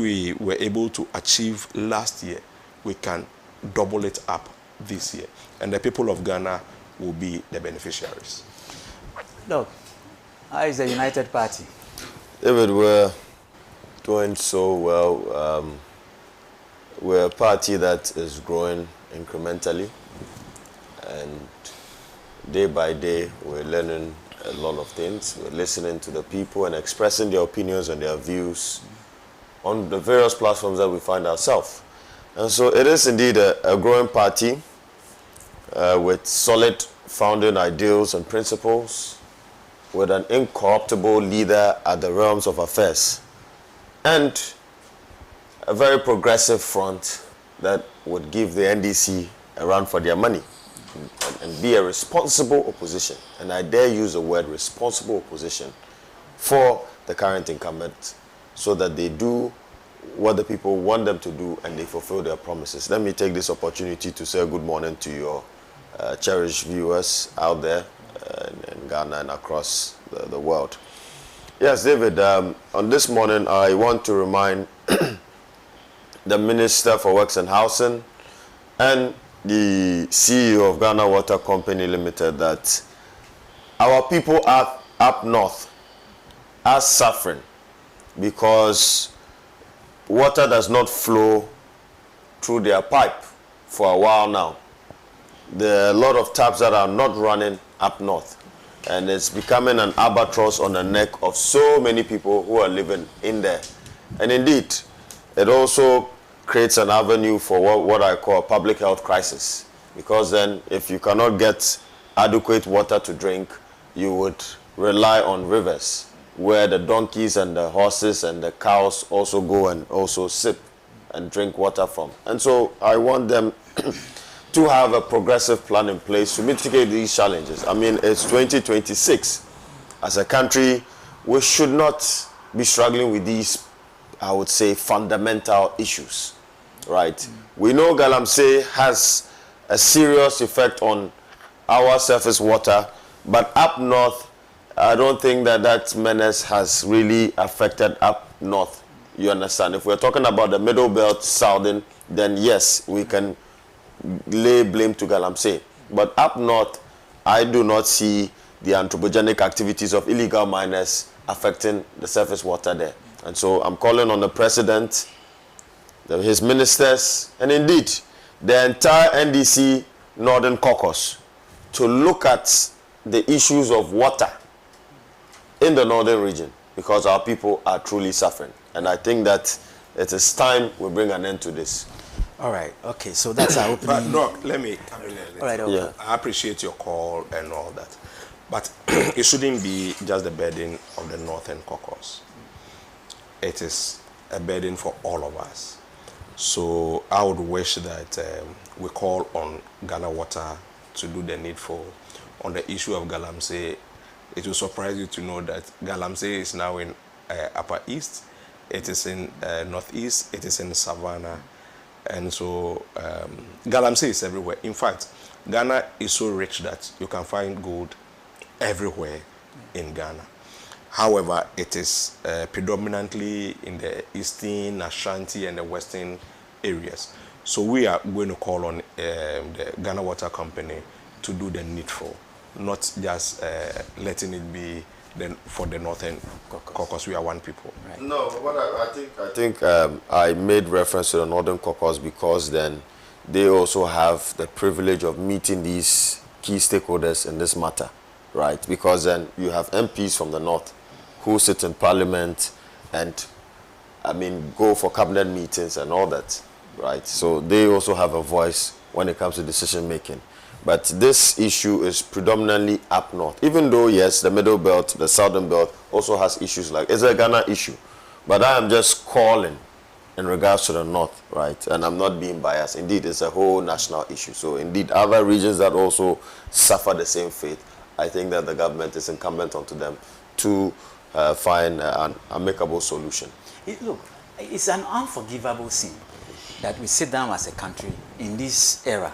we were able to achieve last year, we can double it up this year. And the people of Ghana will be the beneficiaries. Look, how is the United Party? David, we're doing so well. We're a party that is growing incrementally, and day by day we're learning a lot of things. We're listening to the people and expressing their opinions and their views on the various platforms that we find ourselves. And so it is indeed a growing party with solid founding ideals and principles, with an incorruptible leader at the realms of affairs, and a very progressive front that would give the NDC a run for their money and be a responsible opposition. And I dare use the word responsible opposition for the current incumbent, so that they do what the people want them to do and they fulfill their promises. Let me take this opportunity to say good morning to your cherished viewers out there in Ghana and across the world. Yes, David, on this morning I want to remind the Minister for Works and Housing and the CEO of Ghana Water Company Limited that our people up north are suffering because water does not flow through their pipe for a while now. There are a lot of taps that are not running up north, and it's becoming an albatross on the neck of so many people who are living in there. And indeed, it also creates an avenue for what I call a public health crisis, because then if you cannot get adequate water to drink, you would rely on rivers where the donkeys and the horses and the cows also go and also sip and drink water from. And so I want them to have a progressive plan in place to mitigate these challenges. I mean, it's 2026. As a country, we should not be struggling with these, I would say, fundamental issues, right? We know Galamsey has a serious effect on our surface water, but up north, I don't think that menace has really affected up north. You understand? If we're talking about the middle belt, southern, then yes, we can lay blame to Galamsey. But up north, I do not see the anthropogenic activities of illegal miners affecting the surface water there. And so I'm calling on the president, his ministers, and indeed the entire NDC Northern Caucus to look at the issues of water in the northern region, because our people are truly suffering. And I think that it is time we bring an end to this. All right. Okay. So that's our opening. But Doc, let me come in a little. All right. Okay. Yeah. I appreciate your call and all that, but it shouldn't be just the burden of the Northern Caucus. It is a burden for all of us. So I would wish that we call on Ghana Water to do the needful on the issue of Galamsey. It will surprise you to know that Galamsey is now in Upper East. It is in Northeast. It is in Savannah. And so Galamsey is everywhere. In fact, Ghana is so rich that you can find gold everywhere in Ghana. However, it is predominantly in the eastern, Ashanti, and the western areas. So we are going to call on the Ghana Water Company to do the needful, not just letting it be for the Northern Caucus. We are one people. Right. No, what I think I made reference to the Northern Caucus because then they also have the privilege of meeting these key stakeholders in this matter, right? Because then you have MPs from the North who sit in Parliament and, I mean, go for cabinet meetings and all that, right? So they also have a voice when it comes to decision making. But this issue is predominantly up north, even though, yes, the middle belt, the southern belt also has issues like, it's a Ghana issue. But I am just calling in regards to the north, right? And I'm not being biased. Indeed, it's a whole national issue. So indeed, other regions that also suffer the same fate, I think that the government is incumbent onto them to find an amicable solution. Look, it's an unforgivable sin that we sit down as a country in this era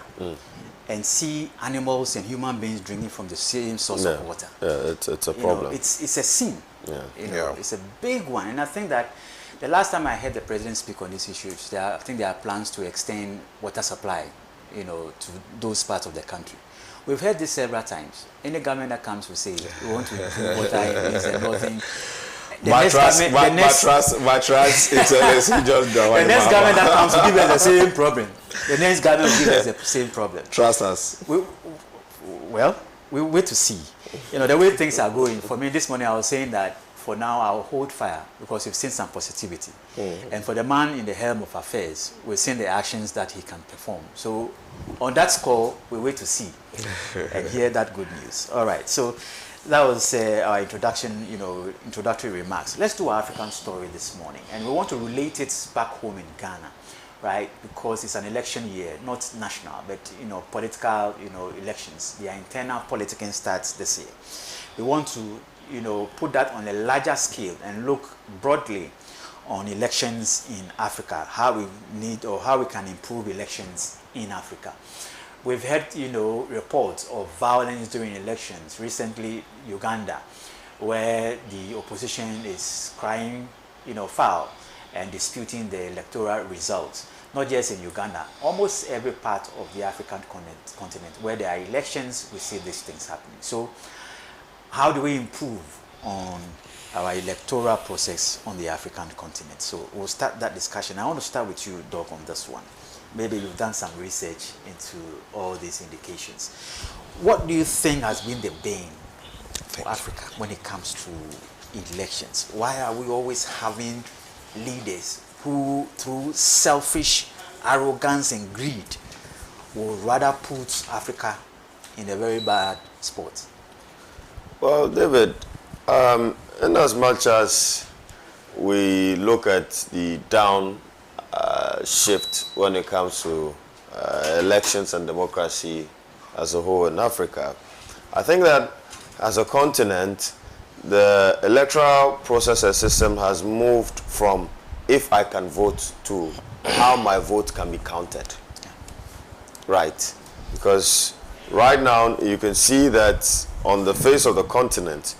and see animals and human beings drinking from the same source of water. Yeah, it's a problem. It's a sin. Yeah. It's a big one. And I think that The last time I heard the president speak on these issues, I think there are plans to extend water supply, to those parts of the country. We've heard this several times. Any government that comes will say, we want to improve water in the northern. My trust, it's just the next government that comes will give us the same problem. The next government will give us the same problem. Trust us. We wait to see. The way things are going. For me, this morning I was saying that for now I'll hold fire because we've seen some positivity. And for the man in the helm of affairs, we've seen the actions that he can perform. So on that score, we wait to see and hear that good news. All right. So that was our introduction, introductory remarks. Let's do our African story this morning. And we want to relate it back home in Ghana, right? Because it's an election year, not national, but, political, elections. Their internal politicking starts this year. We want to, put that on a larger scale and look broadly on elections in Africa, how we can improve elections in Africa. We've heard, reports of violence during elections. Recently, Uganda, where the opposition is crying, foul and disputing the electoral results. Not just in Uganda, almost every part of the African continent where there are elections, we see these things happening. So, how do we improve on our electoral process on the African continent? So, we'll start that discussion. I want to start with you, Doc, on this one. Maybe you've done some research into all these indications. What do you think has been the bane for Africa when it comes to elections? Why are we always having leaders who, through selfish arrogance and greed, will rather put Africa in a very bad spot? Well, David, in as much as we look at the shift when it comes to elections and democracy as a whole in Africa, I think that as a continent, the electoral process and system has moved from if I can vote to how my vote can be counted. Right? Because right now you can see that on the face of the continent,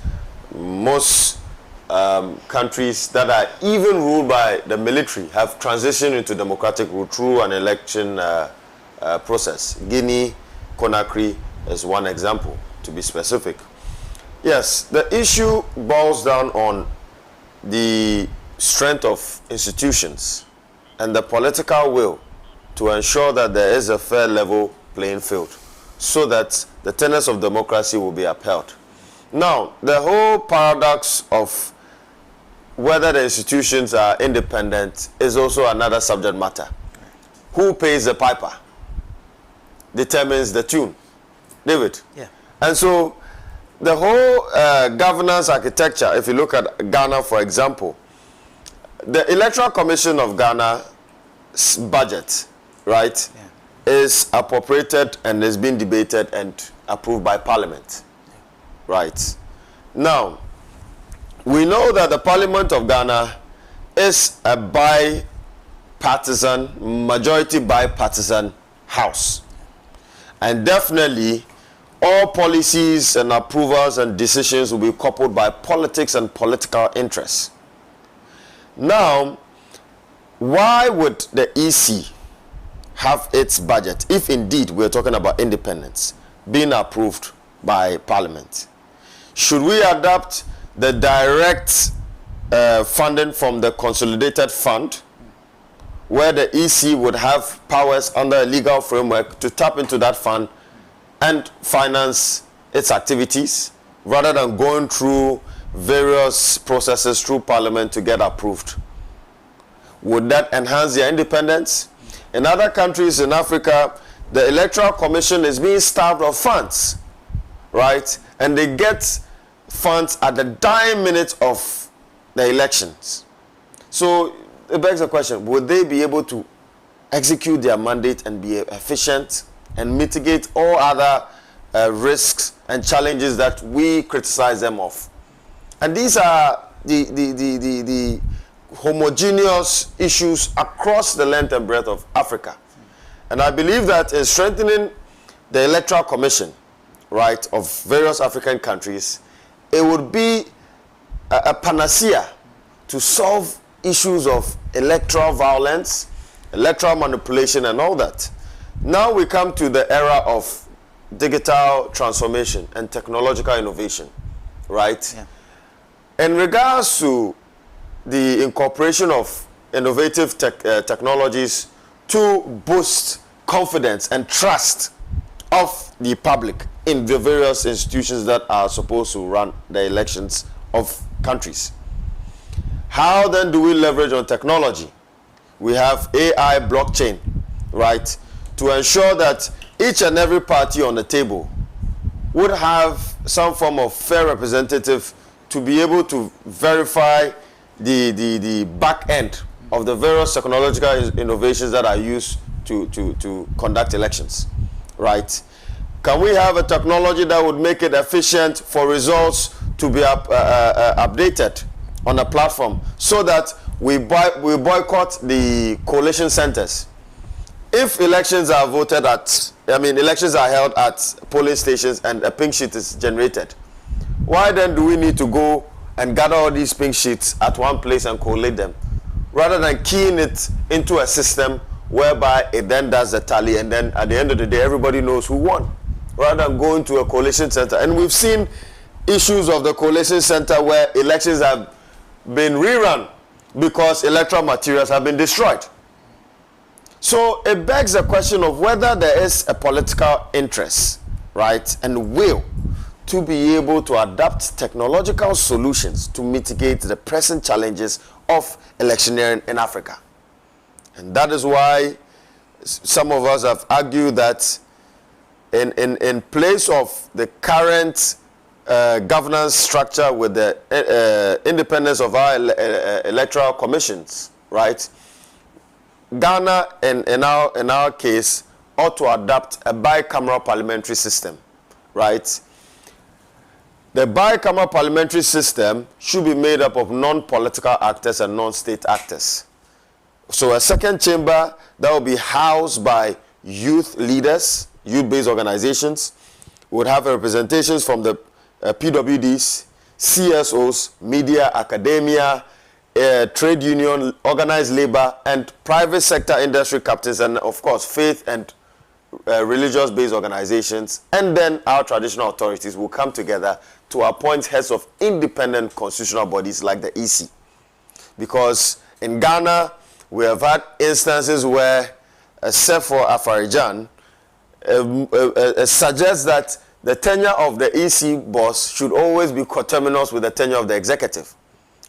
most countries that are even ruled by the military have transitioned into democratic rule through an election process. Guinea, Conakry is one example, to be specific. Yes, the issue boils down on the strength of institutions and the political will to ensure that there is a fair level playing field so that the tenets of democracy will be upheld. Now, the whole paradox of whether the institutions are independent is also another subject matter. Who pays the piper determines the tune. David? Yeah. And so the whole governance architecture, if you look at Ghana, for example, the Electoral Commission of Ghana's budget, right, is appropriated and is being debated and approved by Parliament. Right. Now, we know that the Parliament of Ghana is a majority bipartisan house. And definitely, all policies and approvals and decisions will be coupled by politics and political interests. Now, why would the EC have its budget, if indeed we're talking about independence, being approved by Parliament? Should we adopt the direct funding from the consolidated fund, where the EC would have powers under a legal framework to tap into that fund and finance its activities, rather than going through various processes through Parliament to get approved? Would that enhance their independence? In other countries in Africa, the Electoral Commission is being starved of funds, right? And they get funds at the dying minute of the elections. So it begs the question, would they be able to execute their mandate and be efficient and mitigate all other risks and challenges that we criticize them of? And these are the homogeneous issues across the length and breadth of Africa. And I believe that in strengthening the Electoral Commission, right, of various African countries, it would be a panacea to solve issues of electoral violence, electoral manipulation, and all that. Now we come to the era of digital transformation and technological innovation, right? Yeah. In regards to the incorporation of innovative technologies to boost confidence and trust of the public in the various institutions that are supposed to run the elections of countries. How then do we leverage on technology? We have AI, blockchain, right, to ensure that each and every party on the table would have some form of fair representative to be able to verify the back end of the various technological innovations that are used to conduct elections, right? Can we have a technology that would make it efficient for results to be updated on a platform so that we boycott the coalition centers? If elections are elections are held at polling stations and a pink sheet is generated, why then do we need to go and gather all these pink sheets at one place and collate them, rather than keying it into a system whereby it then does the tally, and then at the end of the day everybody knows who won, rather than going to a coalition center? And we've seen issues of the coalition center where elections have been rerun because electoral materials have been destroyed. So it begs the question of whether there is a political interest, right, and will to be able to adapt technological solutions to mitigate the present challenges of electioneering in Africa. And that is why some of us have argued that in place of the current governance structure with the independence of our electoral commissions, right, Ghana, in our case, ought to adopt a bicameral parliamentary system, right? The bicameral parliamentary system should be made up of non-political actors and non-state actors. So a second chamber that will be housed by youth leaders, youth-based organizations, would have representations from the PWDs, CSOs, media, academia, trade union, organized labor, and private sector industry captains, and of course faith and religious-based organizations. And then our traditional authorities will come together to appoint heads of independent constitutional bodies like the EC. Because in Ghana, we have had instances where, except for Afarijan, suggests that the tenure of the EC boss should always be coterminous with the tenure of the executive.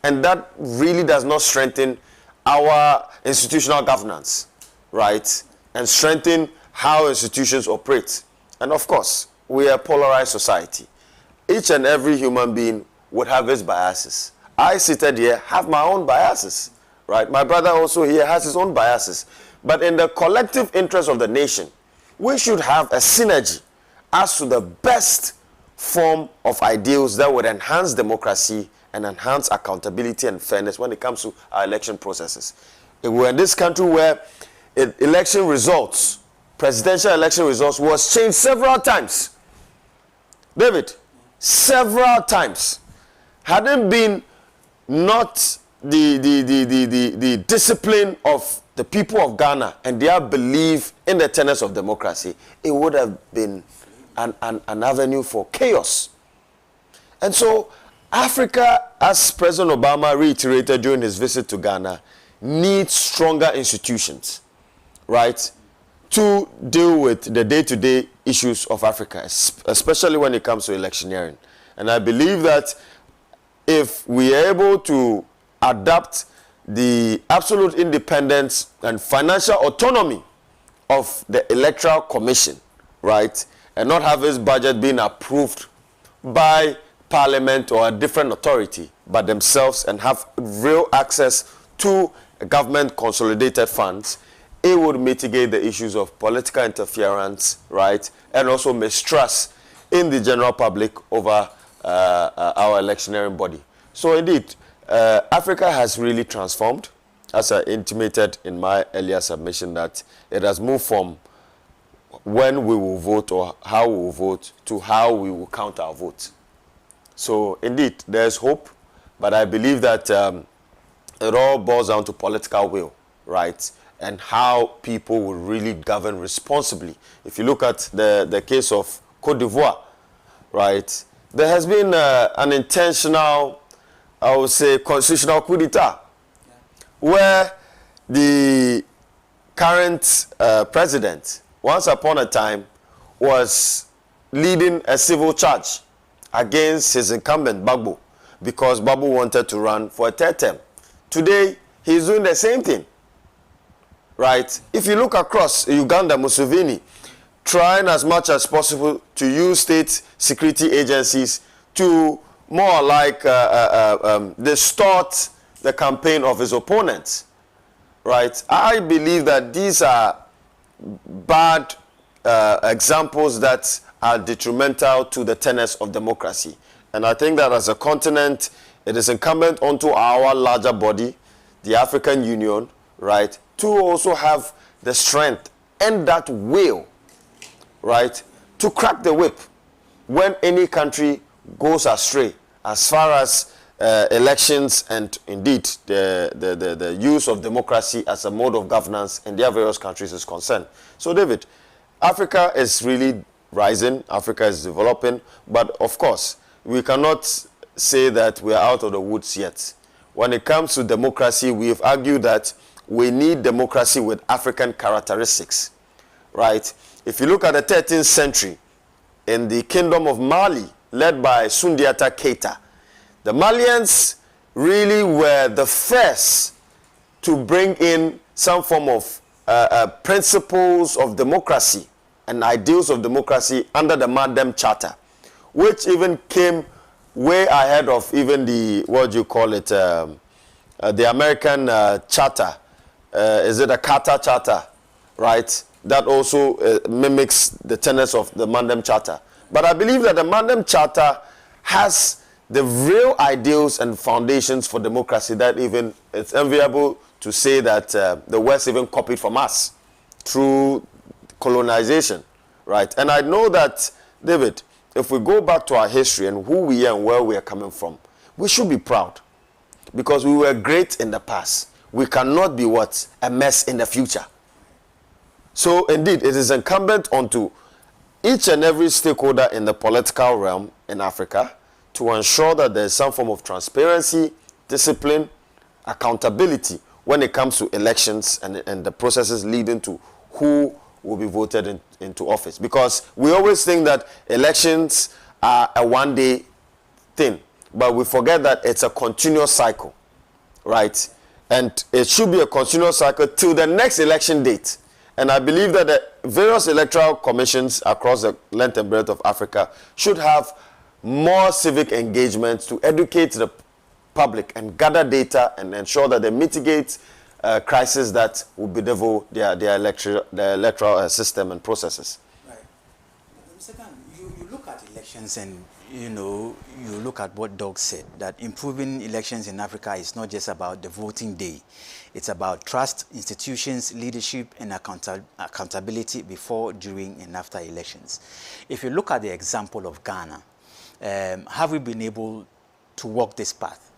And that really does not strengthen our institutional governance, right? And strengthen how institutions operate. And of course, we are a polarized society. Each and every human being would have his biases. I seated here have my own biases, right? My brother also here has his own biases. But in the collective interest of the nation, we should have a synergy as to the best form of ideals that would enhance democracy and enhance accountability and fairness when it comes to our election processes. We're in this country where election results, presidential election results, was changed several times. David, several times. Had it been not the discipline of the people of Ghana and their belief in the tenets of democracy, it would have been an avenue for chaos. And so Africa, as President Obama reiterated during his visit to Ghana, needs stronger institutions, right, to deal with the day-to-day issues of Africa, especially when it comes to electioneering. And I believe that if we are able to adapt the absolute independence and financial autonomy of the Electoral Commission, right, and not have its budget being approved by Parliament or a different authority, but themselves, and have real access to government consolidated funds, it would mitigate the issues of political interference, right, and also mistrust in the general public over our electioneering body. So indeed, Africa has really transformed, as I intimated in my earlier submission, that it has moved from when we will vote or how we will vote to how we will count our votes. So indeed, there's hope, but I believe that it all boils down to political will, right? And how people will really govern responsibly. If you look at the case of Côte d'Ivoire, right, there has been an intentional, I would say, constitutional coup d'etat, where the current president, once upon a time, was leading a civil charge against his incumbent, Gbagbo, because Gbagbo wanted to run for a third term. Today, he's doing the same thing, right? If you look across Uganda, Museveni, trying as much as possible to use state security agencies to more like distort the campaign of his opponents, right? I believe that these are bad examples that are detrimental to the tenets of democracy. And I think that as a continent, it is incumbent onto our larger body, the African Union, right, to also have the strength and that will, right, to crack the whip when any country goes astray as far as elections and indeed the use of democracy as a mode of governance in their various countries is concerned. So David, Africa is really rising, Africa is developing, but of course, we cannot say that we are out of the woods yet. When it comes to democracy, we have argued that we need democracy with African characteristics, right? If you look at the 13th century, in the kingdom of Mali, led by Sundiata Keita, the Malians really were the first to bring in some form of principles of democracy and ideals of democracy under the Mandem Charter, which even came way ahead of even the, what do you call it, the American Charter. Is it a Carter Charter, right? That also mimics the tenets of the Mandem Charter. But I believe that the Mandem Charter has the real ideals and foundations for democracy that even it's enviable to say that the West even copied from us through colonization, right? And I know that, David, if we go back to our history and who we are and where we are coming from, we should be proud because we were great in the past. We cannot be what? A mess in the future. So indeed, it is incumbent onto each and every stakeholder in the political realm in Africa to ensure that there is some form of transparency, discipline, accountability when it comes to elections and the processes leading to who will be voted into office. Because we always think that elections are a one-day thing, but we forget that it's a continuous cycle, right? And it should be a continuous cycle till the next election date. And I believe that the various electoral commissions across the length and breadth of Africa should have more civic engagement to educate the public and gather data and ensure that they mitigate crises that will bedevil their electoral system and processes. Right. Second, you look at elections and, you know, you look at what Doug said, that improving elections in Africa is not just about the voting day. It's about trust, institutions, leadership, and accountability before, during, and after elections. If you look at the example of Ghana, have we been able to walk this path?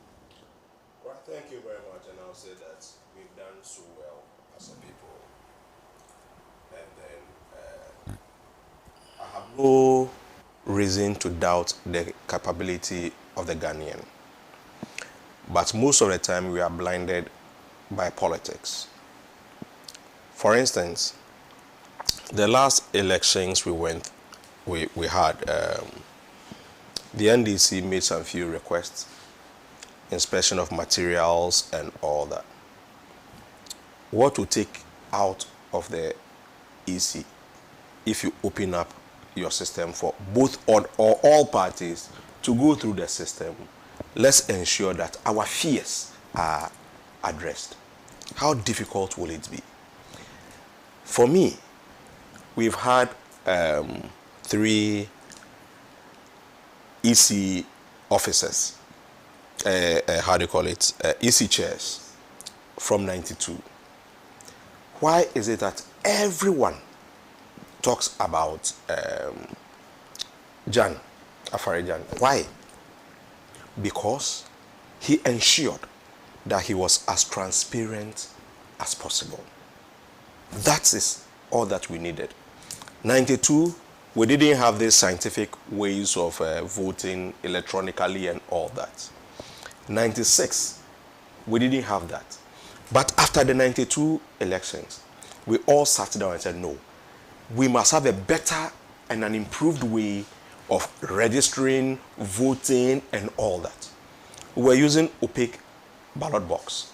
Well, thank you very much, and I'll say that we've done so well as a people. And then I have no reason to doubt the capability of the Ghanaian. But most of the time we are blinded by politics. For instance, the last elections we had, the NDC made some few requests, inspection of materials and all that. What to take out of the EC if you open up your system for both or all parties to go through the system? Let's ensure that our fears are addressed. How difficult will it be? For me, we've had 3 EC officers, how do you call it, EC chairs from 92. Why is it that everyone talks about Jan, Afari Jan? Why? Because he ensured that he was as transparent as possible. That is all that we needed. 92, we didn't have these scientific ways of voting electronically and all that. 96, we didn't have that. But after the 92 elections, we all sat down and said, no, we must have a better and an improved way of registering, voting, and all that. We were using opaque ballot box.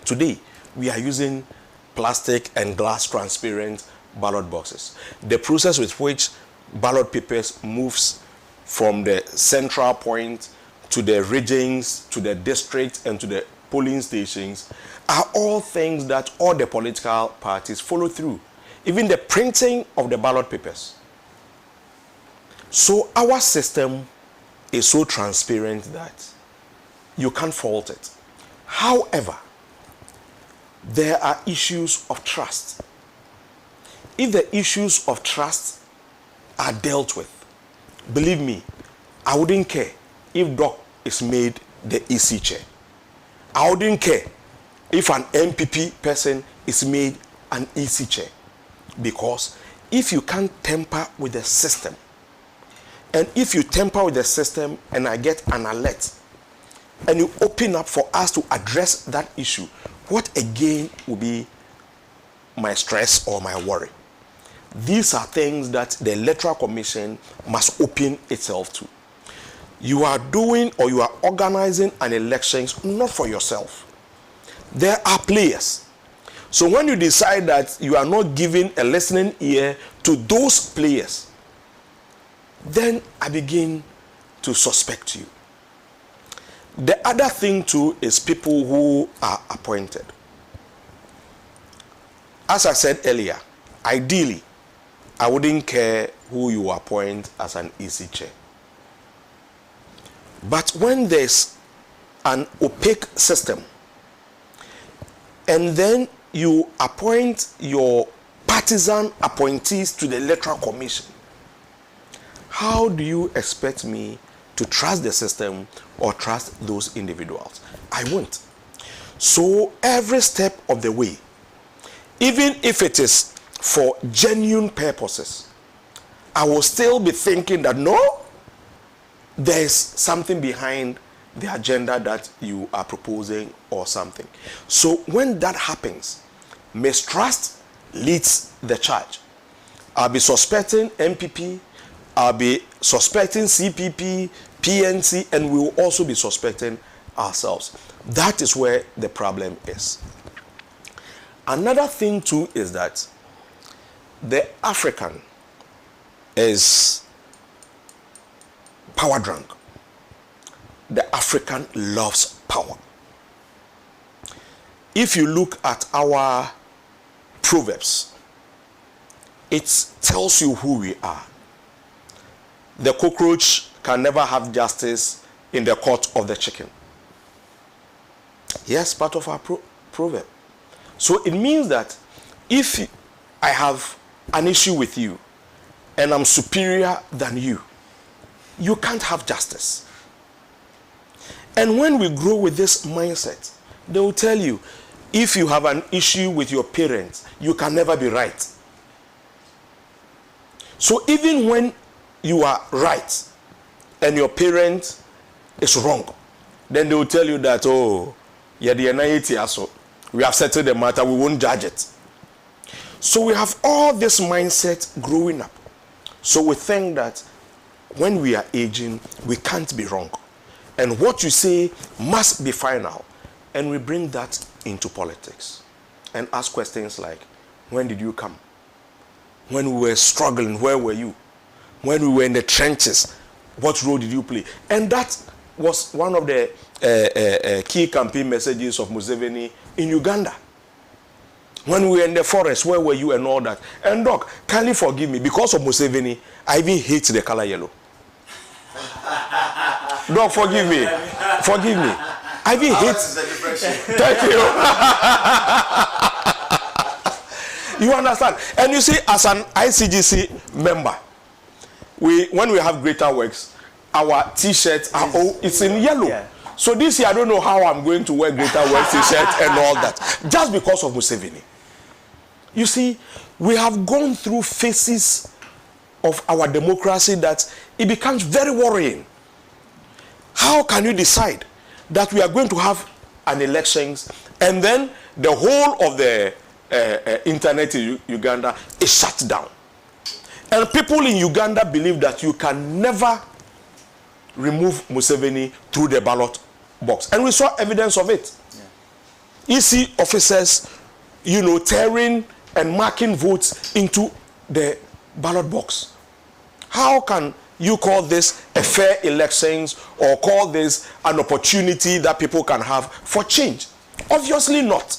Today, we are using plastic and glass transparent ballot boxes. The process with which ballot papers moves from the central point to the regions, to the districts, and to the polling stations are all things that all the political parties follow through. Even the printing of the ballot papers. So our system is so transparent that you can't fault it. However, there are issues of trust. If the issues of trust are dealt with, believe me, I wouldn't care if Doc is made the EC chair. I wouldn't care if an MPP person is made an EC chair. Because if you can't tamper with the system, and if you tamper with the system and I get an alert, and you open up for us to address that issue, what again will be my stress or my worry? These are things that the Electoral Commission must open itself to. You are doing or you are organizing an election not for yourself. There are players. So when you decide that you are not giving a listening ear to those players, then I begin to suspect you. The other thing too is people who are appointed. As I said earlier, ideally, I wouldn't care who you appoint as an EC chair. But when there's an opaque system, and then you appoint your partisan appointees to the Electoral Commission, how do you expect me to trust the system or trust those individuals? I won't. So every step of the way, even if it is for genuine purposes, I will still be thinking that no, there is something behind the agenda that you are proposing or something. So when that happens, mistrust leads the charge. I'll be suspecting MPP, I'll be suspecting CPP, PNC, and we will also be suspecting ourselves. That is where the problem is. Another thing too is that the African is power drunk. The African loves power. If you look at our proverbs, it tells you who we are. The cockroach can never have justice in the court of the chicken. Yes, part of our proverb. So it means that if I have an issue with you and I'm superior than you, you can't have justice. And when we grow with this mindset, they will tell you, if you have an issue with your parents, you can never be right. So even when you are right and your parent is wrong, then they will tell you that, oh, we have settled the matter, we won't judge it. So we have all this mindset growing up. So we think that when we are aging, we can't be wrong. And what you say must be final. And we bring that into politics and ask questions like, when did you come? When we were struggling, where were you? When we were in the trenches, what role did you play? And that was one of the key campaign messages of Museveni in Uganda. When we were in the forest, where were you and all that? And Doc, kindly forgive me, because of Museveni, I even hate the color yellow. Doc, forgive me. Forgive me. I even hate. Thank you. You understand? And you see, as an ICGC member, when we have greater works, our t-shirts are all, it's in yellow. Yeah. So this year, I don't know how I'm going to wear Greater West t-shirt and all that, just because of Museveni. You see, we have gone through phases of our democracy that it becomes very worrying. How can you decide that we are going to have an elections and then the whole of the internet in Uganda is shut down? And people in Uganda believe that you can never remove Museveni through the ballot box. And we saw evidence of it. Yeah. EC officers, you know, tearing and marking votes into the ballot box. How can you call this a fair elections or call this an opportunity that people can have for change? Obviously not.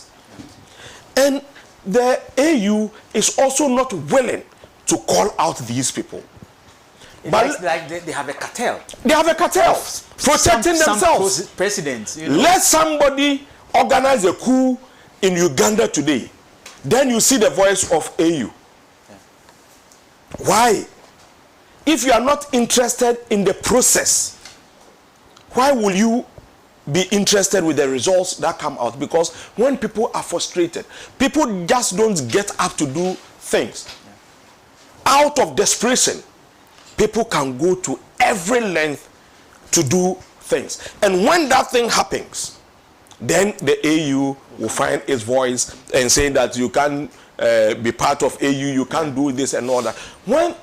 And the AU is also not willing to call out these people. But like they have a cartel. They have a cartel protecting themselves. Some presidents, you know. Let somebody organize a coup in Uganda today. Then you see the voice of AU. Yeah. Why? If you are not interested in the process, why will you be interested with the results that come out? Because when people are frustrated, people just don't get up to do things. Yeah. Out of desperation, people can go to every length to do things. And when that thing happens, then the AU will find its voice and say that you can't be part of AU, you can't do this and all that. When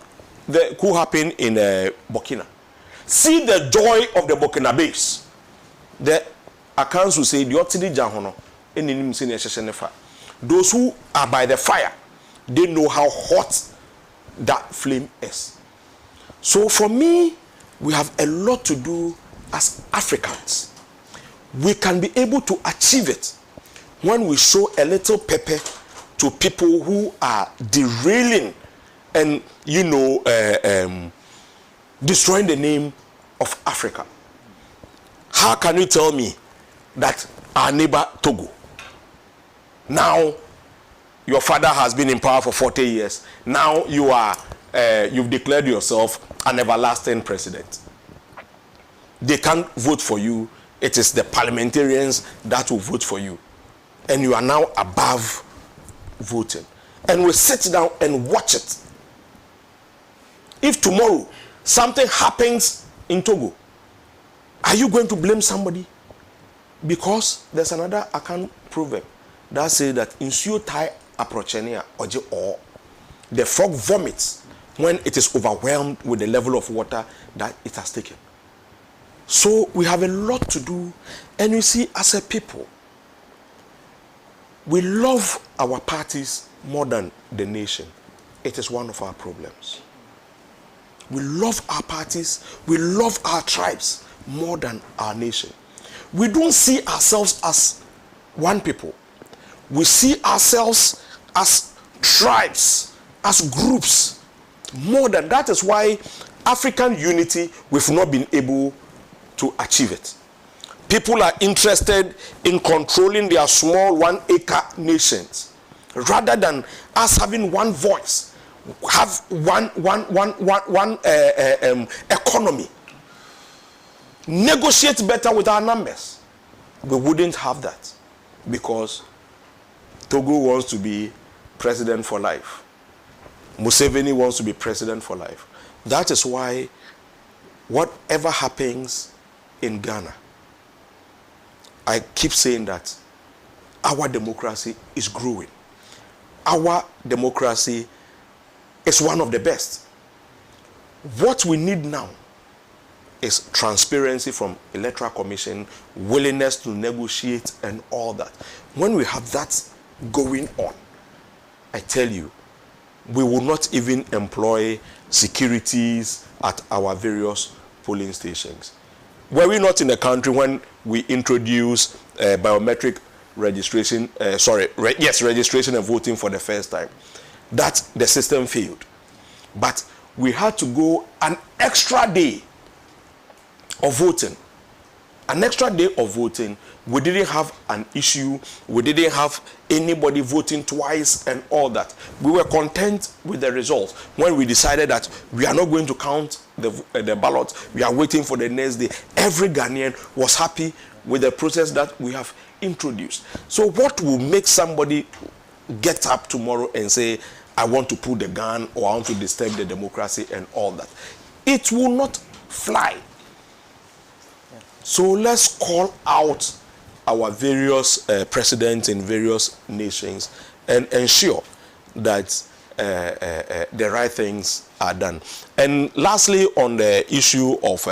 the coup happened in Burkina, see the joy of the Burkinabes. The accounts will say, those who are by the fire, they know how hot that flame is. So for me, we have a lot to do as Africans. We can be able to achieve it when we show a little pepper to people who are derailing and, you know, destroying the name of Africa. How can you tell me that our neighbor Togo, now your father has been in power for 40 years, now you are you've declared yourself an everlasting president. They can't vote for you. It is the parliamentarians that will vote for you. And you are now above voting. And we sit down and watch it. If tomorrow something happens in Togo, are you going to blame somebody? Because there's another account proverb that says that insuo tai aprochenia oje or the frog vomits when it is overwhelmed with the level of water that it has taken. So we have a lot to do. And you see, as a people, we love our parties more than the nation. It is one of our problems. We love our parties, we love our tribes more than our nation. We don't see ourselves as one people. We see ourselves as tribes, as groups. More than that is why African unity, we've not been able to achieve it. People are interested in controlling their small 1-acre nations rather than us having one voice, have one economy. Negotiate better with our numbers. We wouldn't have that because Togo wants to be president for life. Museveni wants to be president for life. That is why whatever happens in Ghana, I keep saying that our democracy is growing. Our democracy is one of the best. What we need now is transparency from Electoral Commission, willingness to negotiate and all that. When we have that going on, I tell you, we will not even employ securities at our various polling stations. Were we not in the country when we introduced biometric registration, registration and voting for the first time, that the system failed. But we had to go an extra day of voting. An extra day of voting, we didn't have an issue, we didn't have anybody voting twice and all that. We were content with the results when we decided that we are not going to count the ballot. We are waiting for the next day. Every Ghanaian was happy with the process that we have introduced. So what will make somebody get up tomorrow and say, I want to pull the gun or I want to disturb the democracy and all that? It will not fly. So let's call out our various presidents in various nations and ensure that the right things are done. And lastly, on the issue of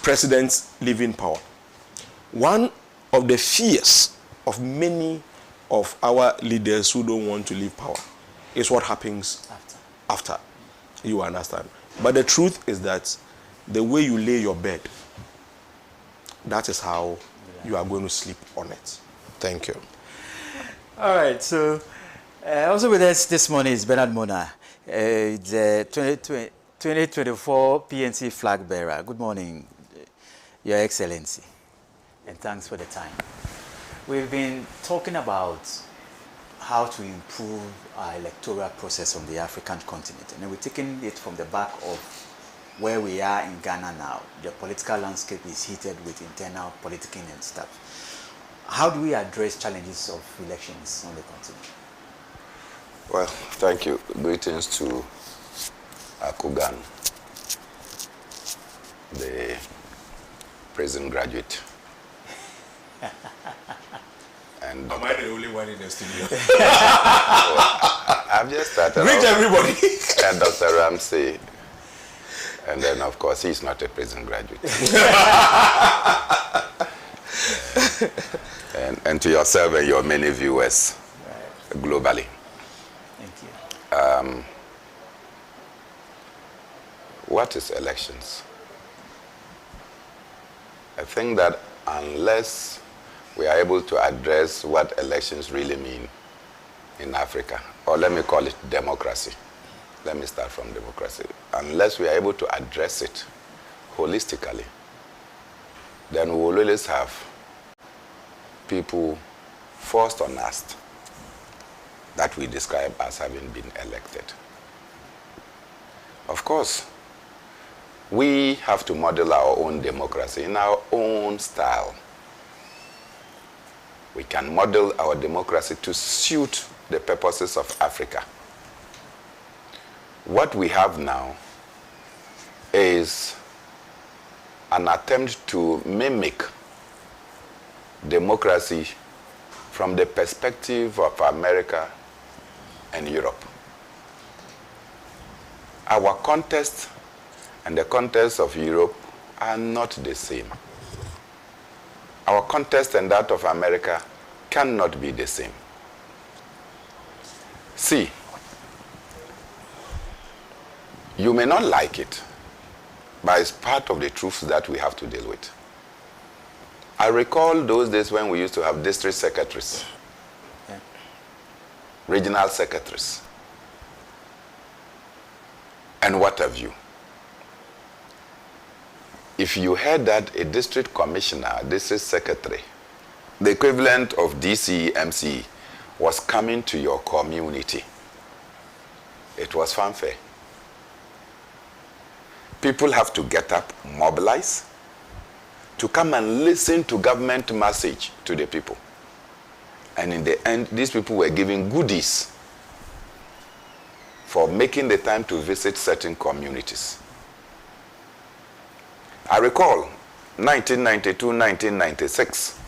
presidents leaving power, one of the fears of many of our leaders who don't want to leave power is what happens after. You understand? But the truth is that the way you lay your bed, that is how you are going to sleep on it. Thank you. All right, so also with us this morning is Bernard Mona, the 2024 PNC flag bearer. Good morning, Your Excellency, and thanks for the time. We've been talking about how to improve our electoral process on the African continent, and we're taking it from the back of where we are in Ghana now. The political landscape is heated with internal politicking and stuff. How do we address challenges of elections on the continent? Well, thank you. Greetings to Akugan, the prison graduate. And am I the only one in the studio? I've just started. Greet everybody. And Dr. Ramsey. And then, of course, he's not a prison graduate. and to yourself and your many viewers globally. Thank you. What is elections? I think that unless we are able to address what elections really mean in Africa, or let me call it democracy. Let me start from democracy. Unless we are able to address it holistically, then we will always have people forced on us that we describe as having been elected. Of course, we have to model our own democracy in our own style. We can model our democracy to suit the purposes of Africa. What we have now is an attempt to mimic democracy from the perspective of America and Europe. Our context and the context of Europe are not the same. Our context and that of America cannot be the same. See, you may not like it, but it's part of the truths that we have to deal with. I recall those days when we used to have district secretaries, regional secretaries, and what have you. If you heard that a district commissioner, a district secretary, the equivalent of DCMC, was coming to your community, it was fanfare. People have to get up, mobilize, to come and listen to government message to the people. And in the end, these people were giving goodies for making the time to visit certain communities. I recall 1992, 1996,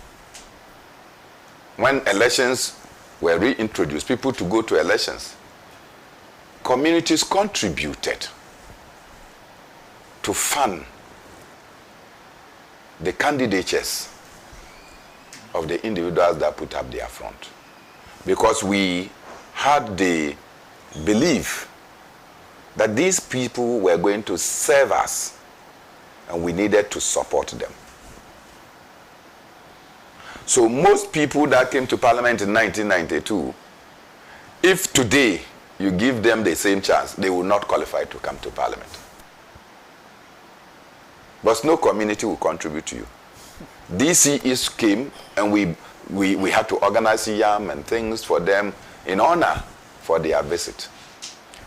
when elections were reintroduced, people to go to elections, communities contributed to fund the candidatures of the individuals that put up their front. Because we had the belief that these people were going to serve us and we needed to support them. So most people that came to Parliament in 1992, if today you give them the same chance, they will not qualify to come to Parliament. But no community will contribute to you. DCEs came and we had to organize yam and things for them in honor for their visit.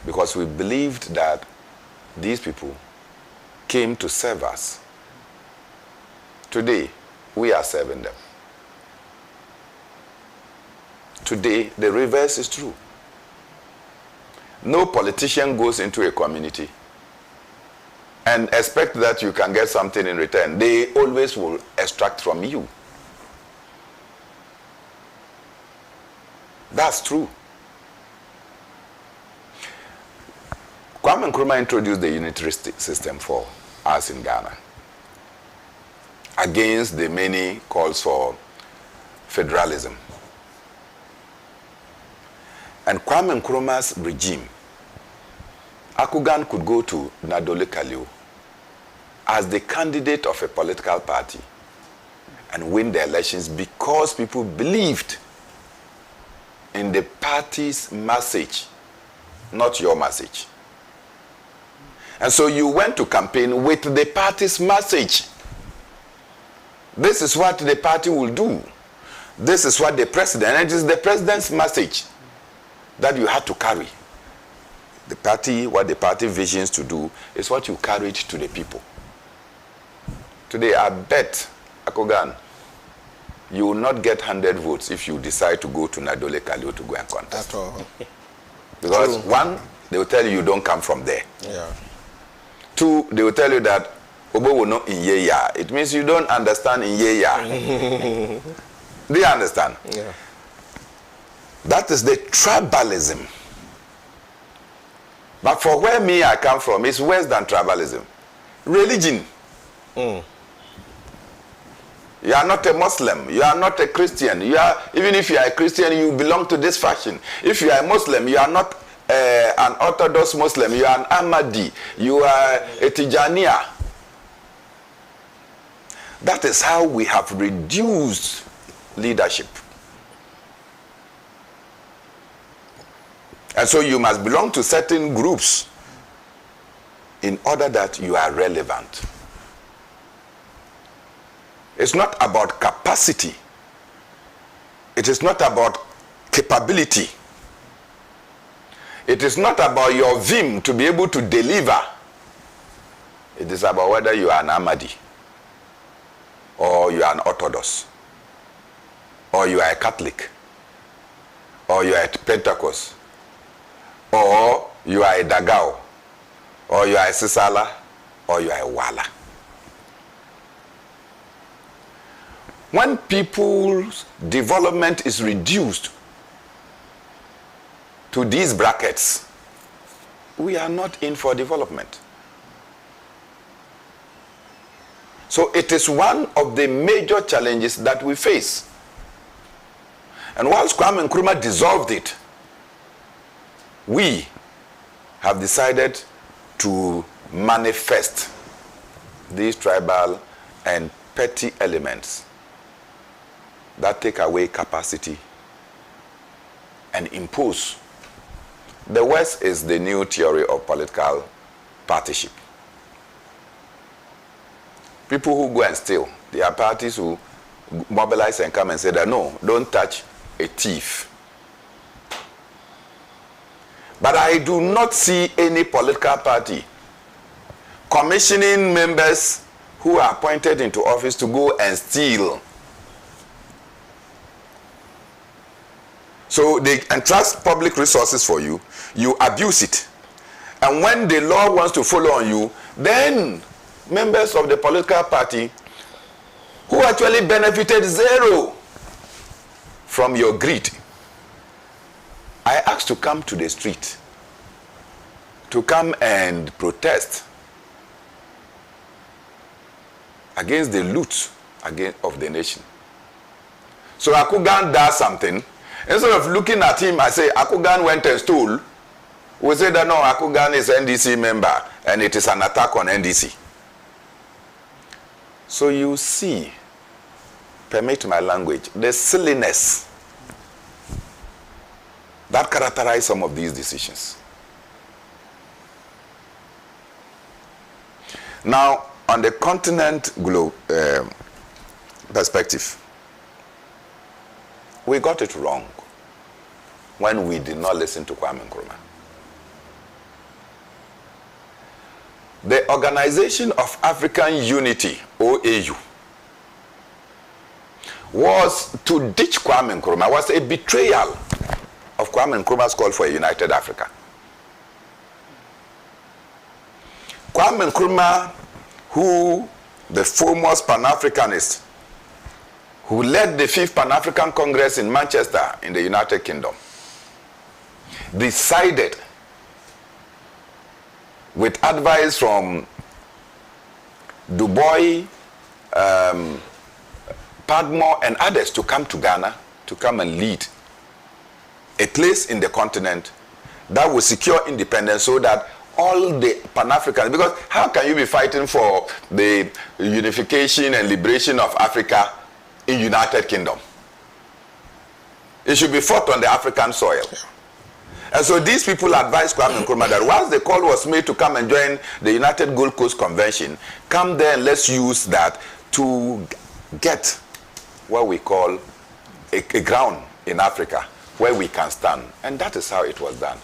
Because we believed that these people came to serve us. Today, we are serving them. Today, the reverse is true. No politician goes into a community and expect that you can get something in return. They always will extract from you. That's true. Kwame Nkrumah introduced the unitary system for us in Ghana against the many calls for federalism. And Kwame Nkrumah's regime, Akugan could go to Nadole Kaliu as the candidate of a political party and win the elections because people believed in the party's message, not your message. And so you went to campaign with the party's message. This is what the party will do. This is what the president, and it is the president's message that you had to carry. The party, what the party visions to do is what you carried to the people. Today, I bet, Akogan, you will not get 100 votes if you decide to go to Nadole Kaliu to go and contest. At all. Because one, they will tell you don't come from there. Yeah. Two, they will tell you that Obo will not in Yeya. It means you don't understand in Yeya. Do you understand? Yeah. That is the tribalism. But for where me I come from, it's worse than tribalism. Religion. You are not a Muslim. You are not a Christian. You are, even if you are a Christian, you belong to this faction. If you are a Muslim, you are not an Orthodox Muslim. You are an Ahmadi. You are a Tijaniya. That is how we have reduced leadership. And so you must belong to certain groups in order that you are relevant. It's not about capacity. It is not about capability. It is not about your vim to be able to deliver. It is about whether you are an Ahmadi, or you are an Orthodox, or you are a Catholic, or you are a Pentecost, or you are a Dagao, or you are a Sisala, or you are a Wala. When people's development is reduced to these brackets, we are not in for development. So it is one of the major challenges that we face. And whilst Kwame Nkrumah dissolved it, we have decided to manifest these tribal and petty elements that take away capacity and impose. The West is the new theory of political partyship. People who go and steal, there are parties who mobilize and come and say that no, don't touch a thief. But I do not see any political party commissioning members who are appointed into office to go and steal. So they entrust public resources for you, you abuse it. And when the law wants to follow on you, then members of the political party who actually benefited zero from your greed, I asked to come to the street, to come and protest against the loot of the nation. So Akugan does something. Instead of looking at him, I say, Akugan went and stole. We say that no, Akugan is NDC member and it is an attack on NDC. So you see, permit my language, the silliness that characterize some of these decisions. Now, on the continent perspective, we got it wrong when we did not listen to Kwame Nkrumah. the Organization of African Unity, OAU, was to ditch Kwame Nkrumah, was a betrayal of Kwame Nkrumah's call for a united Africa. Kwame Nkrumah, who the foremost Pan-Africanist, who led the 5th Pan-African Congress in Manchester in the United Kingdom, decided, with advice from Du Bois, Padmore and others, to come to Ghana, to come and lead a place in the continent that will secure independence, so that all the Pan-Africans, because how can you be fighting for the unification and liberation of Africa in United Kingdom? It should be fought on the African soil. Yeah. And so these people advised Kwame Nkrumah that once the call was made to come and join the United Gold Coast Convention, come there and let's use that to get what we call a ground in Africa where we can stand. And that is how it was done.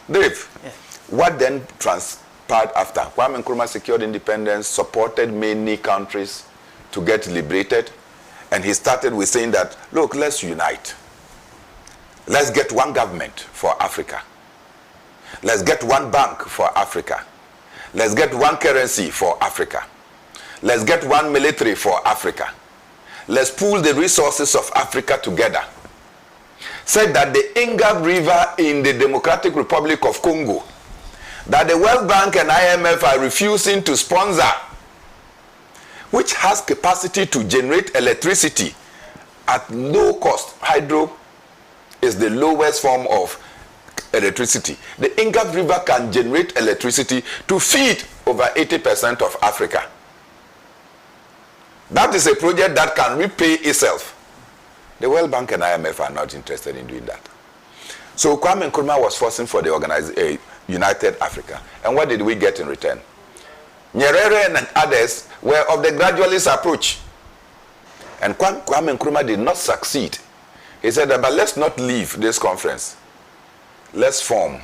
Dave, yeah. What then transpired after? Kwame Nkrumah secured independence, supported many countries to get liberated, and he started with saying that, look, let's unite. Let's get one government for Africa. Let's get one bank for Africa. Let's get one currency for Africa. Let's get one military for Africa. Let's pool the resources of Africa together. Said that the Inga River in the Democratic Republic of Congo, that the World Bank and IMF are refusing to sponsor, which has capacity to generate electricity at low cost. Hydro is the lowest form of electricity. The Inga River can generate electricity to feed over 80% of Africa. That is a project that can repay itself. The World Bank and IMF are not interested in doing that. So Kwame Nkrumah was forcing for the United Africa. And what did we get in return? Nyerere and others were of the gradualist approach. And Kwame Nkrumah did not succeed. He said, but let's not leave this conference. Let's form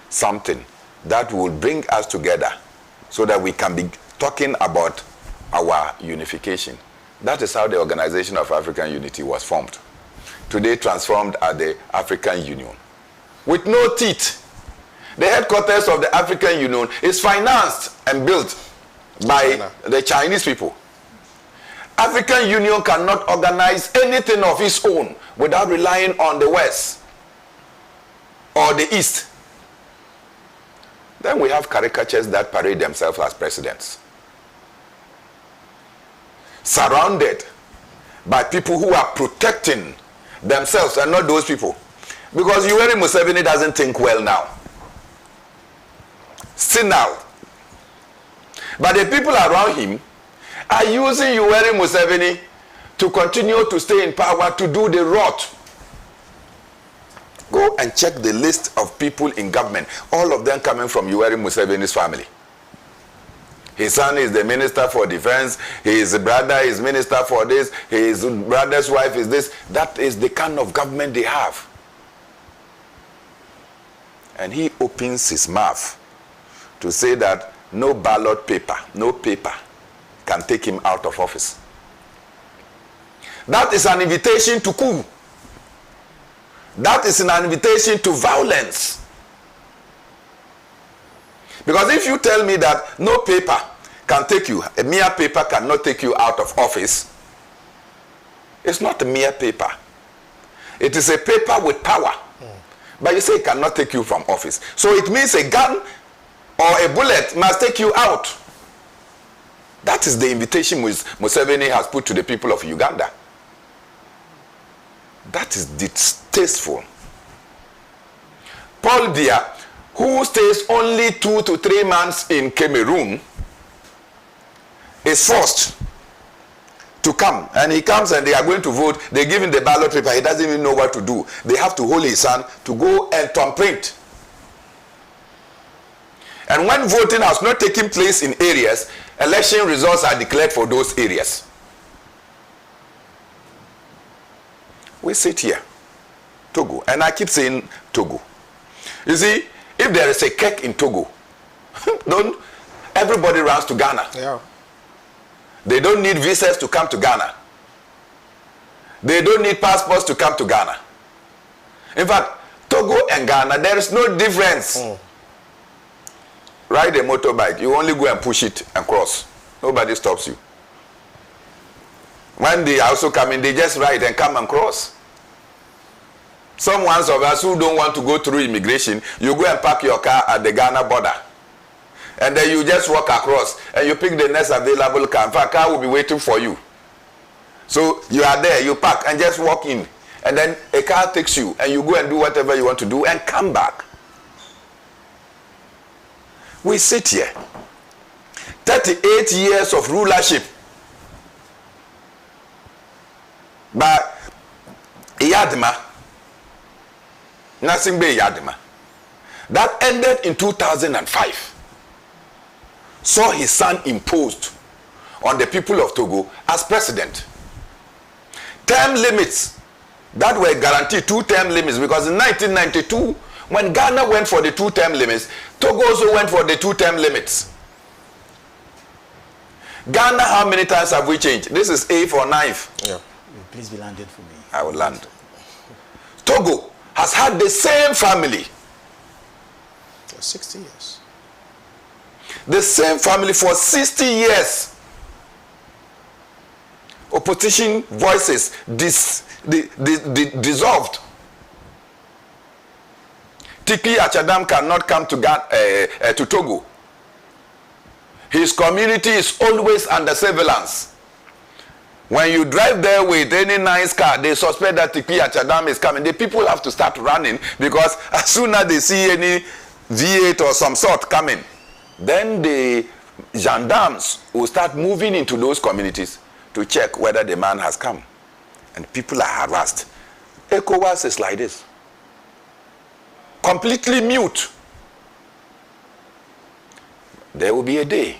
something that will bring us together so that we can be talking about our unification. That is how the Organization of African Unity was formed. Today transformed as the African Union. With no teeth. The headquarters of the African Union is financed and built by the Chinese people. African Union cannot organize anything of its own without relying on the West or the East. Then we have caricatures that parade themselves as presidents, surrounded by people who are protecting themselves and not those people. Because Yoweri Museveni doesn't think well now. Senile. But the people around him are using Yoweri Museveni to continue to stay in power, to do the rot. Go and check the list of people in government, all of them coming from Yoweri Museveni's family. His son is the Minister for Defense, his brother is Minister for this, his brother's wife is this. That is the kind of government they have. And he opens his mouth to say that no ballot paper, no paper can take him out of office. That is an invitation to coup. That is an invitation to violence. Because if you tell me that no paper can take you, a mere paper cannot take you out of office, it's not a mere paper. It is a paper with power. But you say it cannot take you from office. So it means a gun or a bullet must take you out. That is the invitation Museveni has put to the people of Uganda. That is distasteful. Paul Biya, who stays only 2 to 3 months in Cameroon, is forced to come. And he comes and they are going to vote. They give him the ballot paper. He doesn't even know what to do. They have to hold his hand to go and thumbprint. And when voting has not taken place in areas, election results are declared for those areas. We sit here, Togo, and I keep saying Togo. You see, if there is a cake in Togo, don't everybody runs to Ghana. Yeah. They don't need visas to come to Ghana. They don't need passports to come to Ghana. In fact, Togo and Ghana, there is no difference. Ride a motorbike, you only go and push it and cross. Nobody stops you. When they also come in, they just ride and come and cross. Some ones of us who don't want to go through immigration, you go and park your car at the Ghana border. And then you just walk across and you pick the next available car. In fact, car will be waiting for you. So you are there, you park and just walk in. And then a car takes you and you go and do whatever you want to do and come back. We sit here. 38 years of rulership. But Yadima, nothing but Yadima. That ended in 2005. Saw his son imposed on the people of Togo as president. Term limits that were guaranteed, 2-term limits, because in 1992, when Ghana went for the 2-term limits, Togo also went for the 2-term limits. Ghana, how many times have we changed? This is 8th or 9th. Yeah. Please be landed for me. I will land. Togo has had the same family. For 60 years. The same family for 60 years. Opposition voices dissolved. Tiki Achadam cannot come to Togo. His community is always under surveillance. When you drive there with any nice car, they suspect that Tiki Achadam is coming. The people have to start running because as soon as they see any V8 or some sort coming, then the gendarmes will start moving into those communities to check whether the man has come. And people are harassed. ECOWAS is like this. Completely mute. There will be a day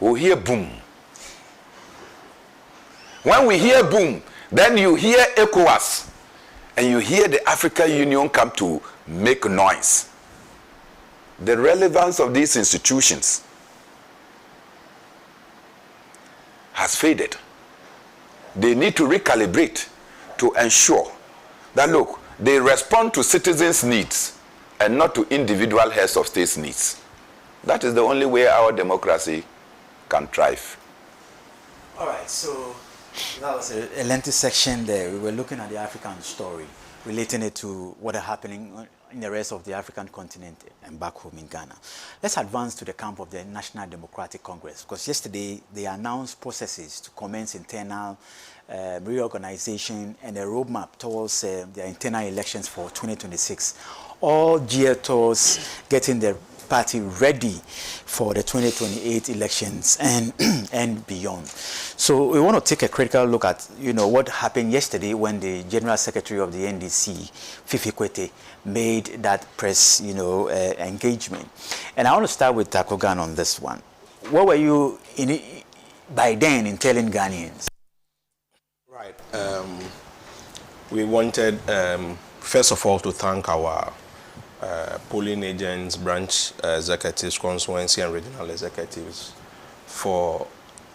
we'll hear boom. When we hear boom, then you hear ECOWAS and you hear the African Union come to make noise. The relevance of these institutions has faded. They need to recalibrate to ensure that, look, they respond to citizens' needs and not to individual heads of states' needs. That is the only way our democracy can thrive. All right, so that was a lengthy section there. We were looking at the African story, relating it to what are happening in the rest of the African continent and back home in Ghana. Let's advance to the camp of the National Democratic Congress, because yesterday they announced processes to commence internal reorganization and a roadmap towards their internal elections for 2026. All geared towards getting the party ready for the 2028 elections and beyond. So we want to take a critical look at, what happened yesterday when the General Secretary of the NDC, Fifi Kwete, made that press, engagement. And I want to start with Takogan on this one. What were you by then in telling Ghanaians? Right. We wanted, first of all, to thank our polling agents, branch executives, constituency and regional executives for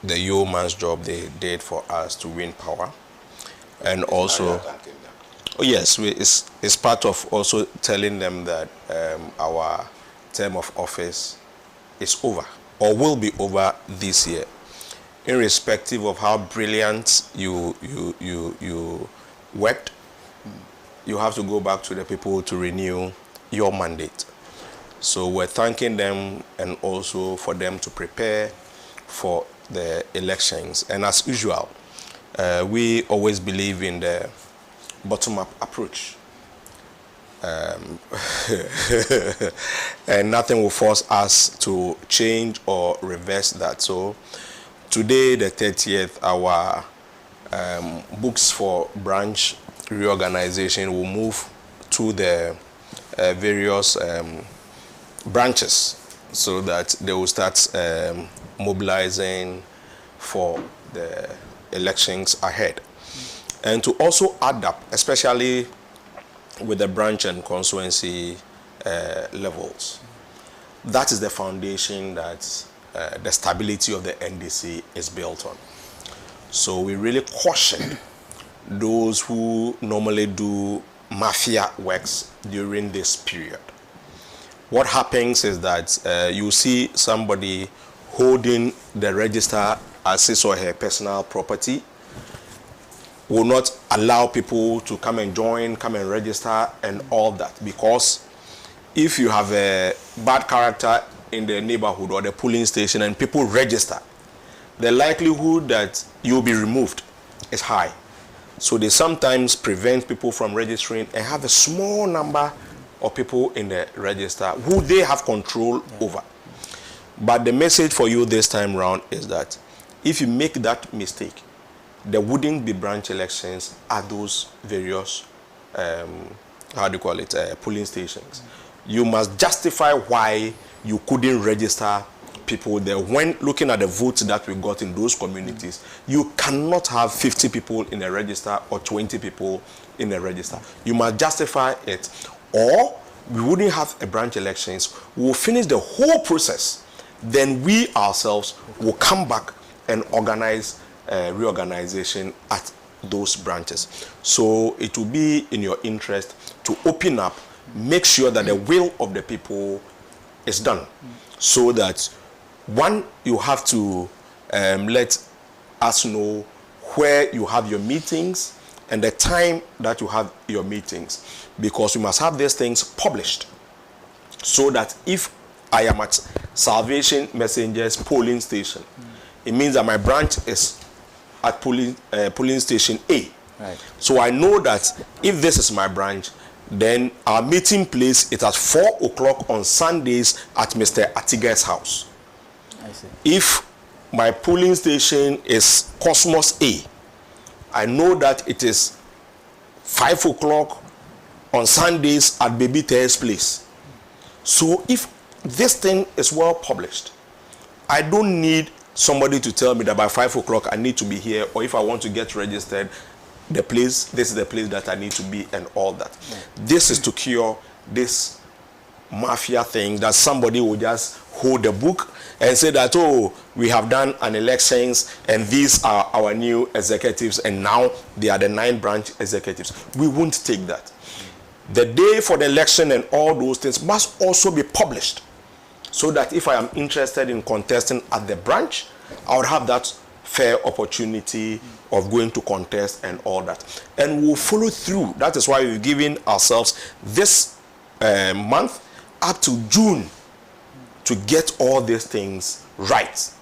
the yeoman's job they did for us to win power. And also, yes, it's part of also telling them that our term of office is over or will be over this year. Irrespective of how brilliant you worked, you have to go back to the people to renew your mandate. So we're thanking them and also for them to prepare for the elections. And as usual, we always believe in the bottom-up approach. And nothing will force us to change or reverse that. So today, the 30th, our books for branch reorganization will move to the various branches so that they will start mobilizing for the elections ahead. And to also add up, especially with the branch and constituency levels, that is the foundation that the stability of the NDC is built on. So we really caution those who normally do mafia works during this period. What happens is that you see somebody holding the register as his or her personal property, will not allow people to come and join, come and register and all that, because if you have a bad character in the neighborhood or the polling station and people register, the likelihood that you'll be removed is high. So they sometimes prevent people from registering and have a small number of people in the register who they have control over. But the message for you this time round is that if you make that mistake, there wouldn't be branch elections at those various, polling stations. You must justify why you couldn't register people there. When looking at the votes that we got in those communities, you cannot have 50 people in a register or 20 people in a register. You must justify it, or we wouldn't have a branch elections. We'll finish the whole process. Then we ourselves will come back and organize reorganization at those branches. So it will be in your interest to open up, make sure that the will of the people is done, so that one, you have to let us know where you have your meetings and the time that you have your meetings, because we must have these things published, so that if I am at Salvation Messengers polling station, it means that my branch is at polling station A. Right. So I know that if this is my branch, then our meeting place is at 4 o'clock on Sundays at Mr. Atiga's house. I see. If my polling station is Cosmos A, I know that it is 5 o'clock on Sundays at Baby Ter's place. So if this thing is well published, I don't need somebody to tell me that by 5 o'clock I need to be here, or if I want to get registered, this is the place that I need to be and all that. This is to cure this mafia thing that somebody will just hold the book and say that, oh, we have done an elections and these are our new executives and now they are the 9 branch executives. We won't take that. The day for the election and all those things must also be published, so that if I am interested in contesting at the branch, I would have that fair opportunity of going to contest and all that. And we'll follow through. That is why we've given ourselves this month up to June to get all these things right.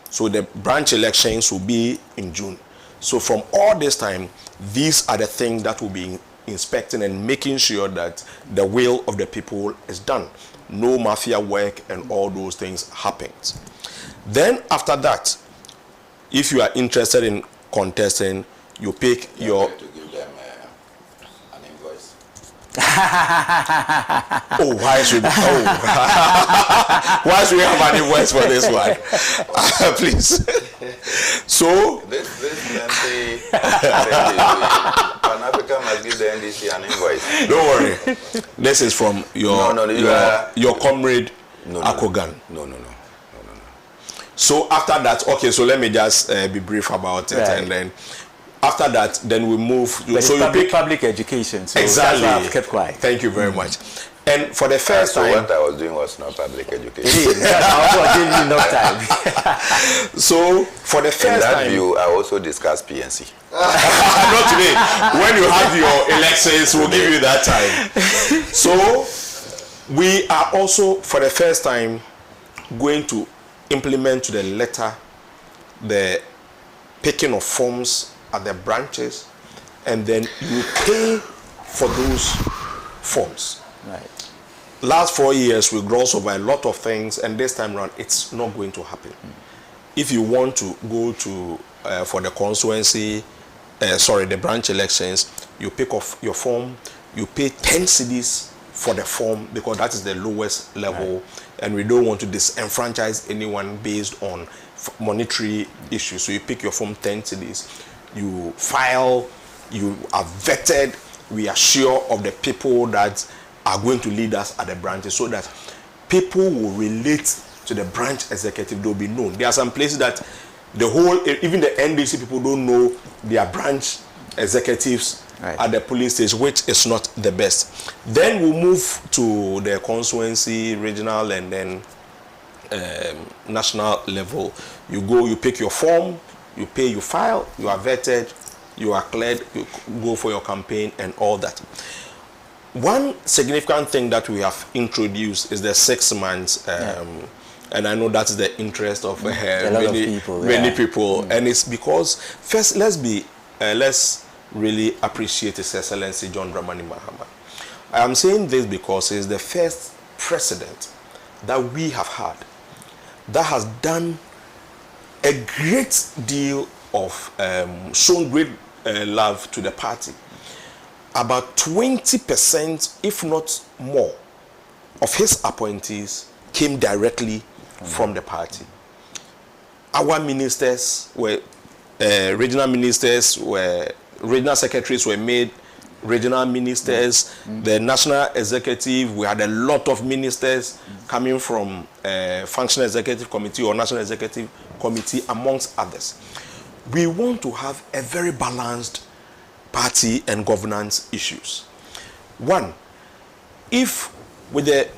So the branch elections will be in June. So from all this time, these are the things that will be inspecting and making sure that the will of the people is done. No mafia work and all those things happens. Then after that, if you are interested in contesting, you pick your... to give them an invoice. Oh, why should why should we have an invoice for this one? Please. So This Nancy, Pan Africa must give the NDC an invoice. don't worry. This is from your comrade Akogan. No. So after that, okay, so let me just be brief about it, Right. and then after that, then we move. But So it's you pick public education. So exactly. That's why I've kept quiet. Thank you very much. And for the first So time, what I was doing was not public education. It is. That's also gave me enough time. so for the In first that time, view, I also discussed PNC. not today. When you have your elections, we'll give you that time. So we are also, for the first time, going to implement to the letter the picking of forms at the branches, and then you pay for those forms. Right. Last 4 years, we glossed over a lot of things, and this time around, it's not going to happen. If you want to go to for the constituency, the branch elections, you pick off your form, you pay 10 cedis for the form, because that is the lowest level, right. And we don't want to disenfranchise anyone based on monetary issues. So you pick your form 10 cedis, you file, you are vetted, we are sure of the people that are going to lead us at the branches, so that people will relate to the branch executive. They'll be known. There are some places that the whole, even the NDC people don't know their branch executives at the police station, which is not the best. Then we move to the constituency, regional, and then national level. You go, you pick your form, you pay, you file, you are vetted, you are cleared, you go for your campaign and all that. One significant thing that we have introduced is the 6 months, and I know that's the interest of many people, and it's because first let's really appreciate His Excellency John Dramani Mahama. I am saying this because he's the first president that we have had that has done a great deal of shown great love to the party. About 20%, if not more, of his appointees came directly from the party. Our ministers were regional ministers, regional secretaries were made regional ministers. The national executive, we had a lot of ministers coming from functional executive committee or national executive committee, amongst others. We want to have a very balanced party and governance issues. One, if, with the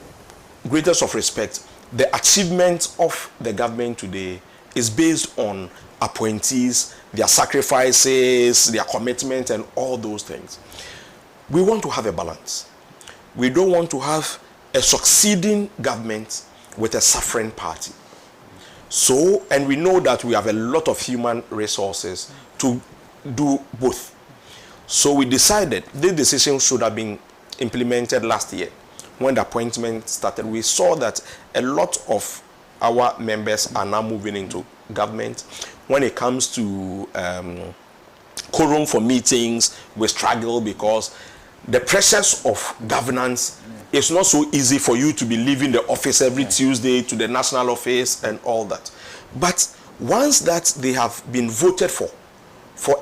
greatest of respect, the achievement of the government today is based on appointees, their sacrifices, their commitment, and all those things. We want to have a balance. We don't want to have a succeeding government with a suffering party. So, and we know that we have a lot of human resources to do both. So we decided this decision should have been implemented last year. When the appointment started, we saw that a lot of our members are now moving into government. When it comes to quorum for meetings, we struggle because the pressures of governance is not so easy for you to be leaving the office every Tuesday to the national office and all that. But once that they have been voted for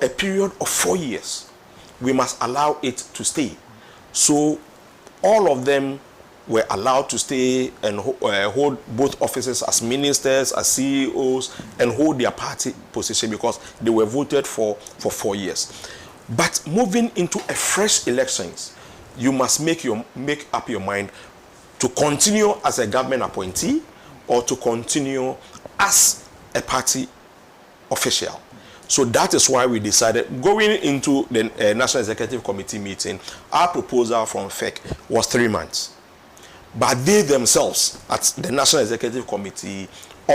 a period of 4 years, we must allow it to stay. So all of them were allowed to stay and hold both offices as ministers, as CEOs, and hold their party position because they were voted for 4 years. But moving into a fresh elections, you must make up your mind to continue as a government appointee or to continue as a party official. So that is why we decided, going into the National Executive Committee meeting, our proposal from FEC was 3 months. But they themselves, at the National Executive Committee,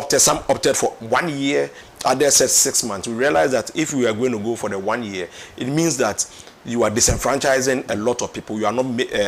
some opted for 1 year, others said 6 months. We realized that if we are going to go for the 1 year, it means that you are disenfranchising a lot of people. You are not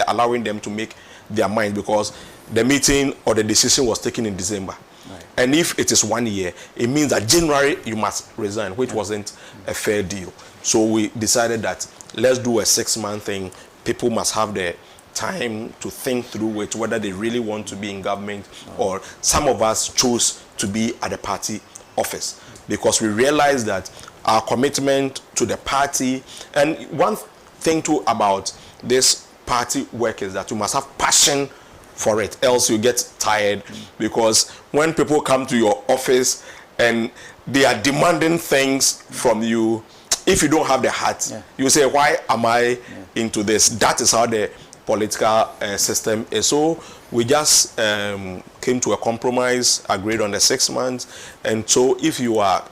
allowing them to make their mind because the meeting or the decision was taken in December. Right. And if it is 1 year, it means that January you must resign, which wasn't a fair deal. So we decided that let's do a 6-month thing. People must have the time to think through it, whether they really want to be in government or some of us chose to be at the party office because we realized that our commitment to the party, and one thing too about this party work is that you must have passion for it, else you get tired because when people come to your office and they are demanding things from you, if you don't have the heart, you say, why am I into this? That is how the political system is. So we just came to a compromise, agreed on the 6 months, and so if you are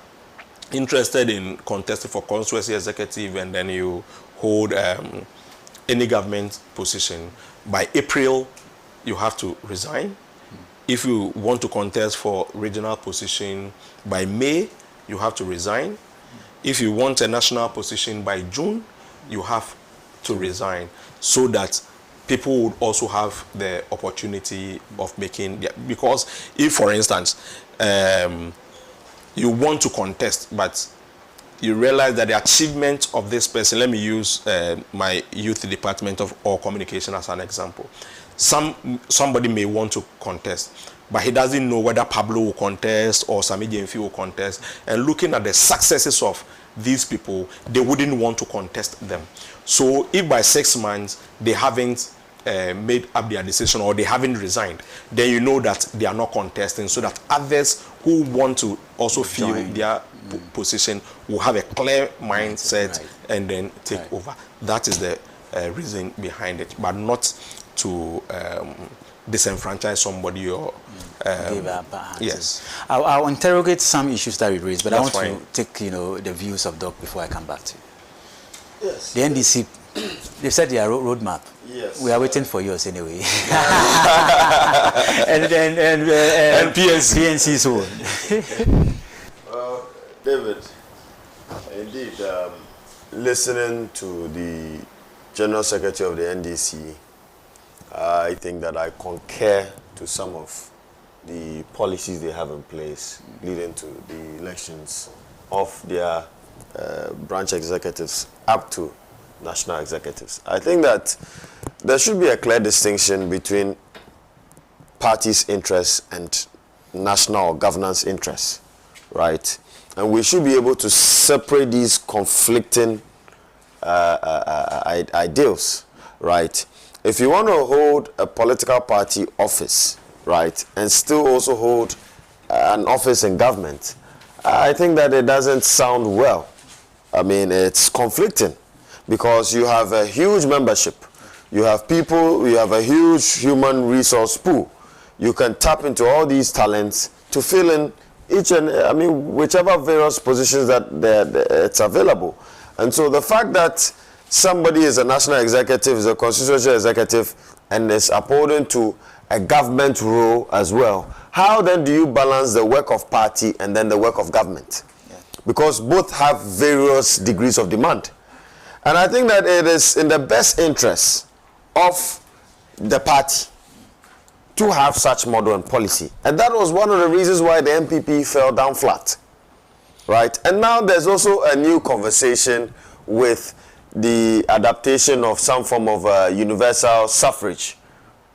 interested in contesting for constituency executive and then you hold any government position, by April you have to resign. If you want to contest for regional position, by May you have to resign. If you want a national position, by June you have to resign, so that people would also have the opportunity of making because if, for instance, you want to contest, but you realize that the achievement of this person, let me use my youth department of all communication as an example. Somebody may want to contest, but he doesn't know whether Pablo will contest or Sami Jemfi will contest. And looking at the successes of these people, they wouldn't want to contest them. So if by 6 months they haven't made up their decision or they haven't resigned, then you know that they are not contesting, so that others who want to also fill their position will have a clear mindset and then take over. That is the reason behind it, but not to disenfranchise somebody or give up. Yes. I'll interrogate some issues that we raised, but That's I want fine. to take the views of Doc before I come back to you. Yes. The NDC, they've said their roadmap. Yes. We are waiting for yours anyway. and PNC's own. Well, David, indeed, listening to the General Secretary of the NDC, I think that I concur to some of the policies they have in place leading to the elections of their branch executives up to national executives. I think that there should be a clear distinction between parties' interests and national governance interests, right? And we should be able to separate these conflicting ideals, right? If you want to hold a political party office, right, and still also hold an office in government, I think that it doesn't sound well. I mean, it's conflicting because you have a huge membership, you have people, you have a huge human resource pool. You can tap into all these talents to fill in each and, I mean, whichever various positions that it's available. And so the fact that somebody is a national executive, is a constitutional executive, and is upholding to a government role as well, how then do you balance the work of party and then the work of government? Yeah. Because both have various degrees of demand. And I think that it is in the best interest of the party to have such model and policy. And that was one of the reasons why the MPP fell down flat, right? And now there's also a new conversation with the adaptation of some form of universal suffrage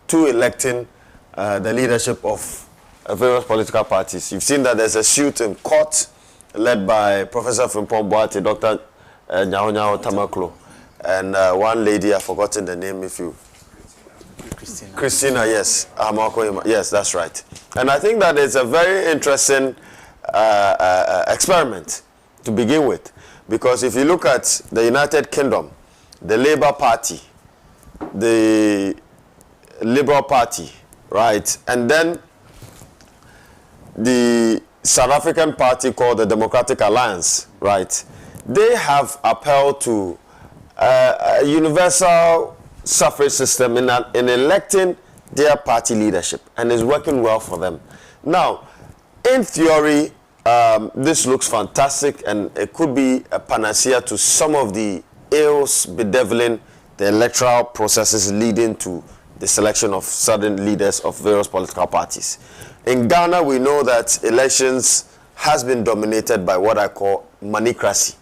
to electing the leadership of various political parties. You've seen that there's a suit in court led by Professor Frimpong Boate, Dr. Nyao Tamaklo, and one lady, I've forgotten the name, if you... Christina, yes. Yes, that's right. And I think that it's a very interesting experiment to begin with. Because if you look at the United Kingdom, the Labour Party, the Liberal Party, right, and then the South African party called the Democratic Alliance, right, they have upheld to a universal suffrage system in electing their party leadership, and is working well for them. Now, in theory, this looks fantastic, and it could be a panacea to some of the ills bedeviling the electoral processes leading to the selection of certain leaders of various political parties. In Ghana, we know that elections has been dominated by what I call moneycracy,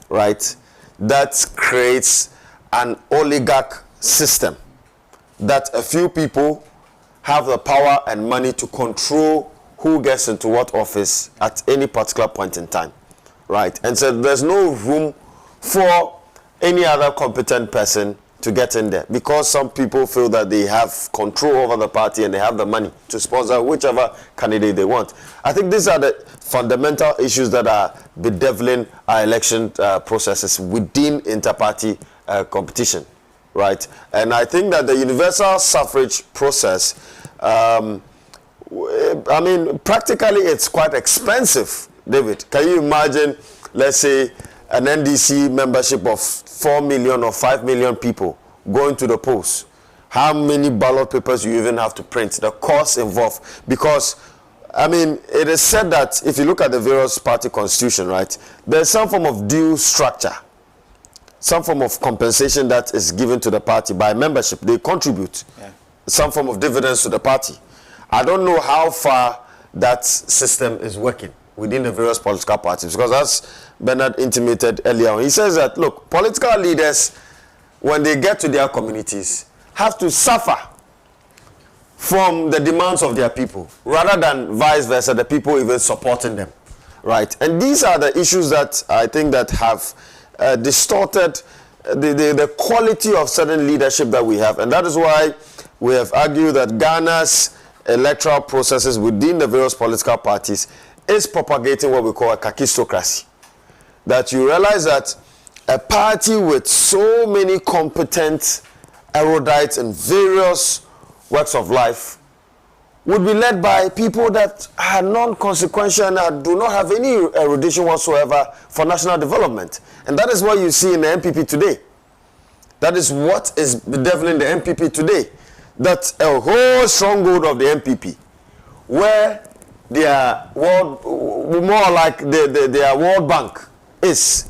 right? That creates an oligarch system that a few people have the power and money to control who gets into what office at any particular point in time, right? And so there's no room for any other competent person to get in there, because some people feel that they have control over the party and they have the money to sponsor whichever candidate they want. I think these are the fundamental issues that are bedeviling our election processes within inter-party competition, right? And I think that the universal suffrage process, I mean, practically it's quite expensive, David. Can you imagine, let's say, an NDC membership of 4 million or 5 million people going to the polls? How many ballot papers you even have to print? The cost involved. Because, I mean, it is said that if you look at the various party constitution, right, there's some form of due structure, some form of compensation that is given to the party by membership. They contribute some form of dividends to the party. I don't know how far that system is working within the various political parties, because as Bernard intimated earlier on, he says that, look, political leaders, when they get to their communities, have to suffer from the demands of their people, rather than vice versa, the people even supporting them, right? And these are the issues that I think that have distorted the quality of certain leadership that we have. And that is why we have argued that Ghana's electoral processes within the various political parties is propagating what we call a kakistocracy. That you realize that a party with so many competent erudites in various works of life would be led by people that are non-consequential and do not have any erudition whatsoever for national development. And that is what you see in the MPP today. That is what is bedeviling the MPP today. That a whole stronghold of the MPP, where their world, more like their World Bank is,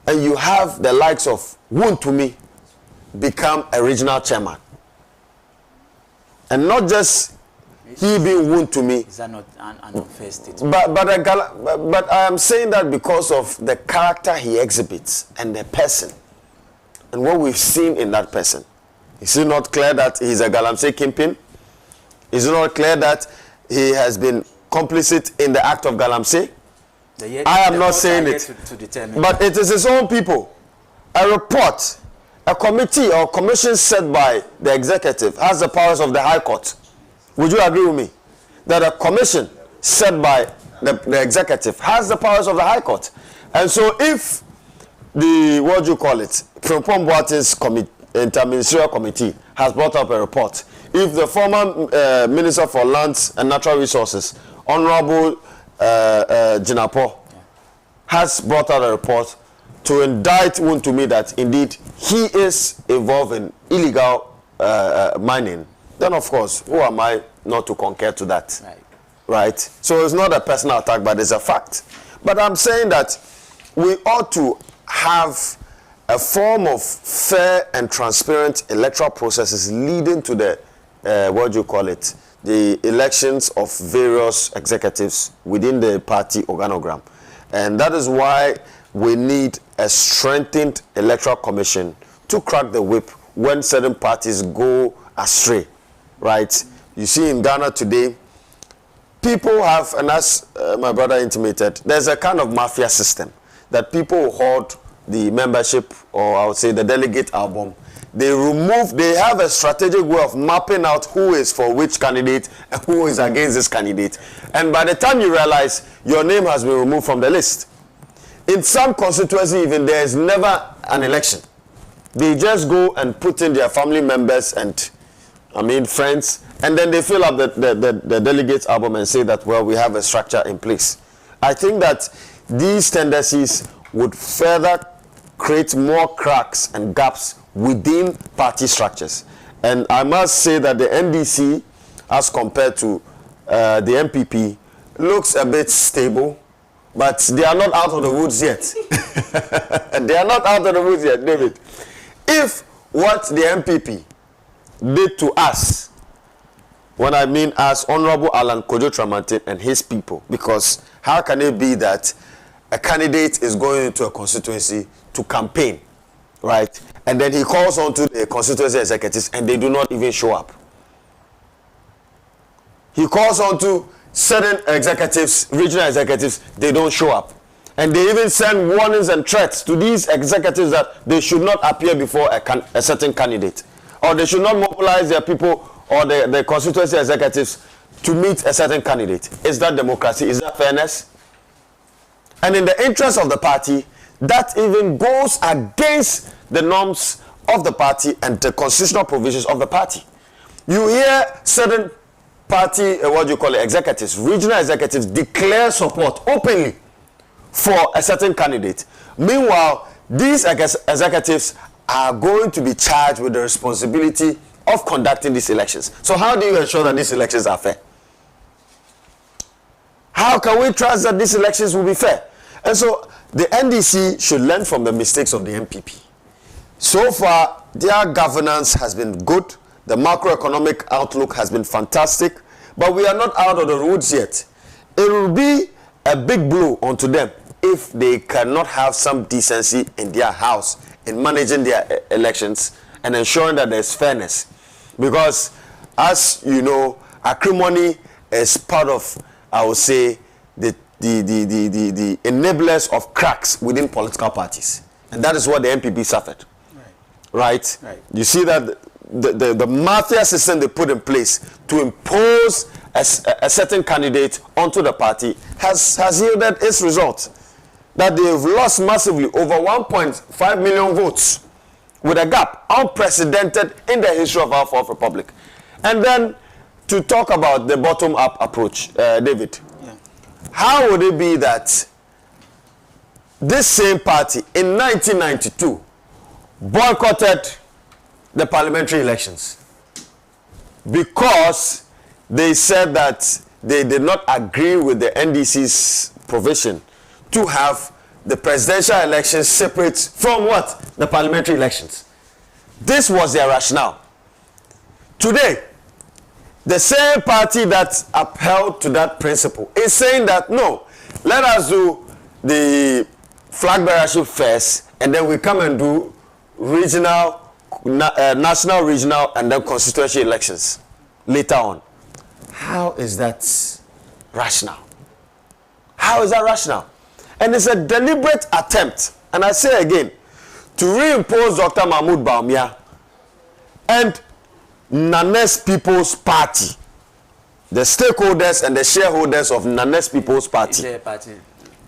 and you have the likes of Wontumi become a regional chairman. And not just he being Wontumi. Is that not an unfair statement? But I am saying that because of the character he exhibits and the person and what we've seen in that person. Is it not clear that he's a Galamsey kingpin? Is it not clear that he has been complicit in the act of Galamsey? I am not saying it, but it is his own people. A report, a committee or commission set by the executive has the powers of the High Court. Would you agree with me? That a commission set by the executive has the powers of the High Court. And so if the, what do you call it, Frimpong Boate's interministerial committee has brought up a report, if the former Minister for Lands and Natural Resources, Honorable Jinapo, has brought out a report to indict Wontumi that indeed he is involved in illegal mining, then of course, who am I not to concur to that? Right? So it's not a personal attack, but it's a fact. But I'm saying that we ought to have a form of fair and transparent electoral processes leading to the, what do you call it, the elections of various executives within the party organogram. And that is why we need a strengthened electoral commission to crack the whip when certain parties go astray, right? You see in Ghana today, people have, and as my brother intimated, there's a kind of mafia system that people hoard the membership, or I would say the delegate album. They have a strategic way of mapping out who is for which candidate and who is against this candidate. And by the time you realize your name has been removed from the list, in some constituency even there is never an election. They just go and put in their family members and, friends, and then they fill up the delegates album and say that, well, we have a structure in place. I think that these tendencies would further create more cracks and gaps within party structures. And I must say that the NDC, as compared to the MPP, looks a bit stable, but they are not out of the woods yet. They are not out of the woods yet, David. If what the MPP did to us, when I mean us, Honorable Alan Kojo Tramantin and his people, because how can it be that a candidate is going into a constituency to campaign, right? And then he calls on to the constituency executives and they do not even show up. He calls on to certain executives, regional executives, they don't show up. And they even send warnings and threats to these executives that they should not appear before a certain candidate. Or they should not mobilize their people or the constituency executives to meet a certain candidate. Is that democracy? Is that fairness? And in the interest of the party, that even goes against the norms of the party and the constitutional provisions of the party. You hear certain party, executives, regional executives declare support openly for a certain candidate. Meanwhile, these executives are going to be charged with the responsibility of conducting these elections. So how do you ensure that these elections are fair? How can we trust that these elections will be fair? And so the NDC should learn from the mistakes of the MPP. So far, their governance has been good. The macroeconomic outlook has been fantastic. But we are not out of the woods yet. It will be a big blow onto them if they cannot have some decency in their house in managing their elections and ensuring that there's fairness. Because, as you know, acrimony is part of, I would say, the enablers of cracks within political parties. And that is what the MPP suffered. Right? You see that the mafia system they put in place to impose a certain candidate onto the party has yielded its result. That they've lost massively, over 1.5 million votes, with a gap unprecedented in the history of our Fourth Republic. And then to talk about the bottom-up approach, David, how would it be that this same party in 1992 boycotted the parliamentary elections because they said that they did not agree with the NDC's provision to have the presidential elections separate from what? The parliamentary elections. This was their rationale. Today, the same party that upheld to that principle is saying that no, let us do the flag bearership first, and then we come and do regional, national, regional, and then constituency elections later on. How is that rational? How is that rational? And it's a deliberate attempt, and I say again, to reimpose Dr. Mahmoud Bawumia and Nanes People's Party, the stakeholders and the shareholders of Nanes People's Party. Is there a party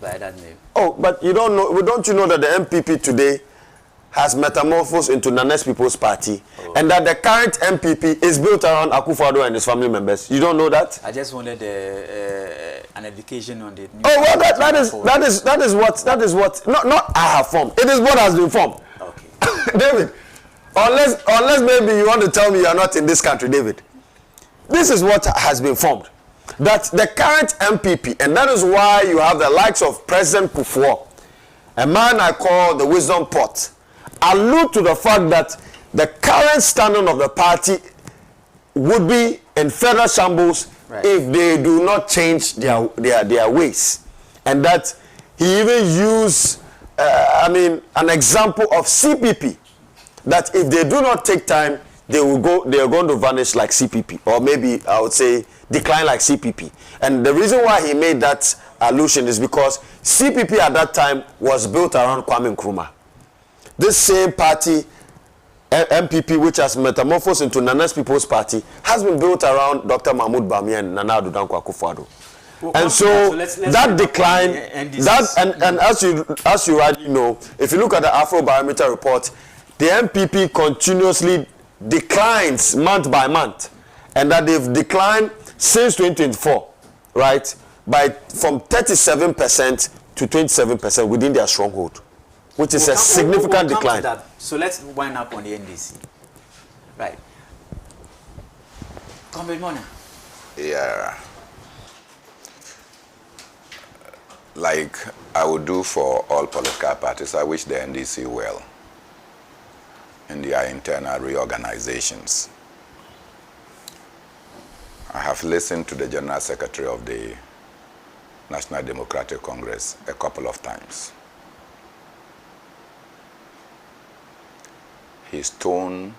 by that name? Oh, but you don't know, don't you know that the MPP today has metamorphosed into Nanes People's Party, and that the current MPP is built around Akufo-Addo and his family members? You don't know that? I just wanted an education on the new. Oh well, that is what not I have formed. It is what has been formed. Okay. David, unless maybe you want to tell me you are not in this country, David. This is what has been formed. That the current MPP, and that is why you have the likes of President Kufuor, a man I call the wisdom pot, allude to the fact that the current standing of the party would be in further shambles if they do not change their ways. And that he even used, an example of CPP, that if they do not take time, they are going to vanish like CPP, or maybe I would say decline like CPP. And the reason why he made that allusion is because CPP at that time was built around Kwame Nkrumah. This same party, MPP, which has metamorphosed into Nanes People's Party, has been built around Dr. Mahmoud Bawumia and Nana Addo Dankwa Akufo-Addo. And so that decline, and as you rightly know, if you look at the Afro Barometer report, the MPP continuously declines month by month, and that they've declined since 2024, right, from 37% to 27% within their stronghold, which is a significant decline. So let's wind up on the NDC. Right. Comrade Mona. Yeah. Like I would do for all political parties, I wish the NDC well in their internal reorganizations. I have listened to the General Secretary of the National Democratic Congress a couple of times. His tone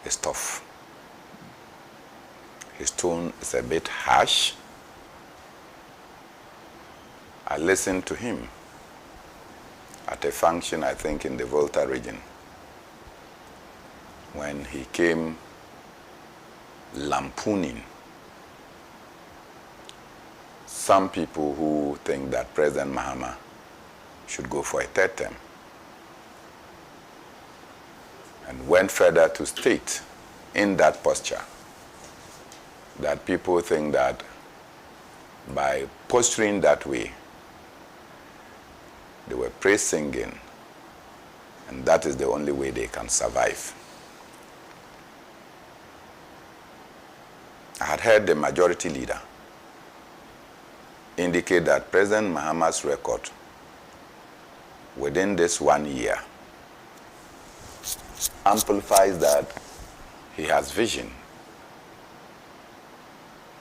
is tough. His tone is a bit harsh. I listened to him at a function, I think, in the Volta region, when he came lampooning some people who think that President Mahama should go for a third term, and went further to state in that posture that people think that by posturing that way, they were praise singing, and that is the only way they can survive. I had heard the majority leader indicate that President Mahama's record within this 1 year amplifies that he has vision,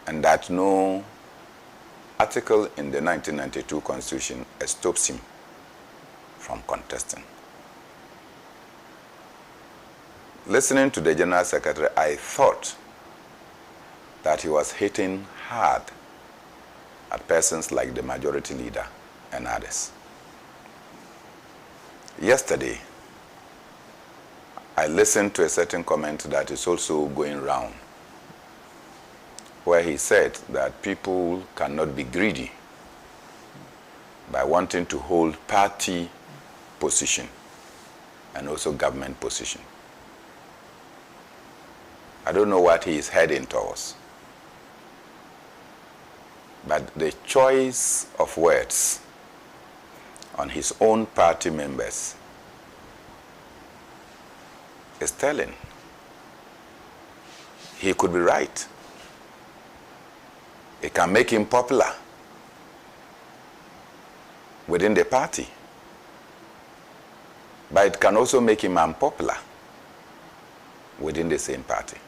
and that no article in the 1992 Constitution stops him from contesting. Listening to the General Secretary, I thought that he was hitting hard at persons like the majority leader and others. Yesterday, I listened to a certain comment that is also going round, where he said that people cannot be greedy by wanting to hold party position and also government position. I don't know what he is heading towards, but the choice of words on his own party members is telling. He could be right. It can make him popular within the party, but it can also make him unpopular within the same party.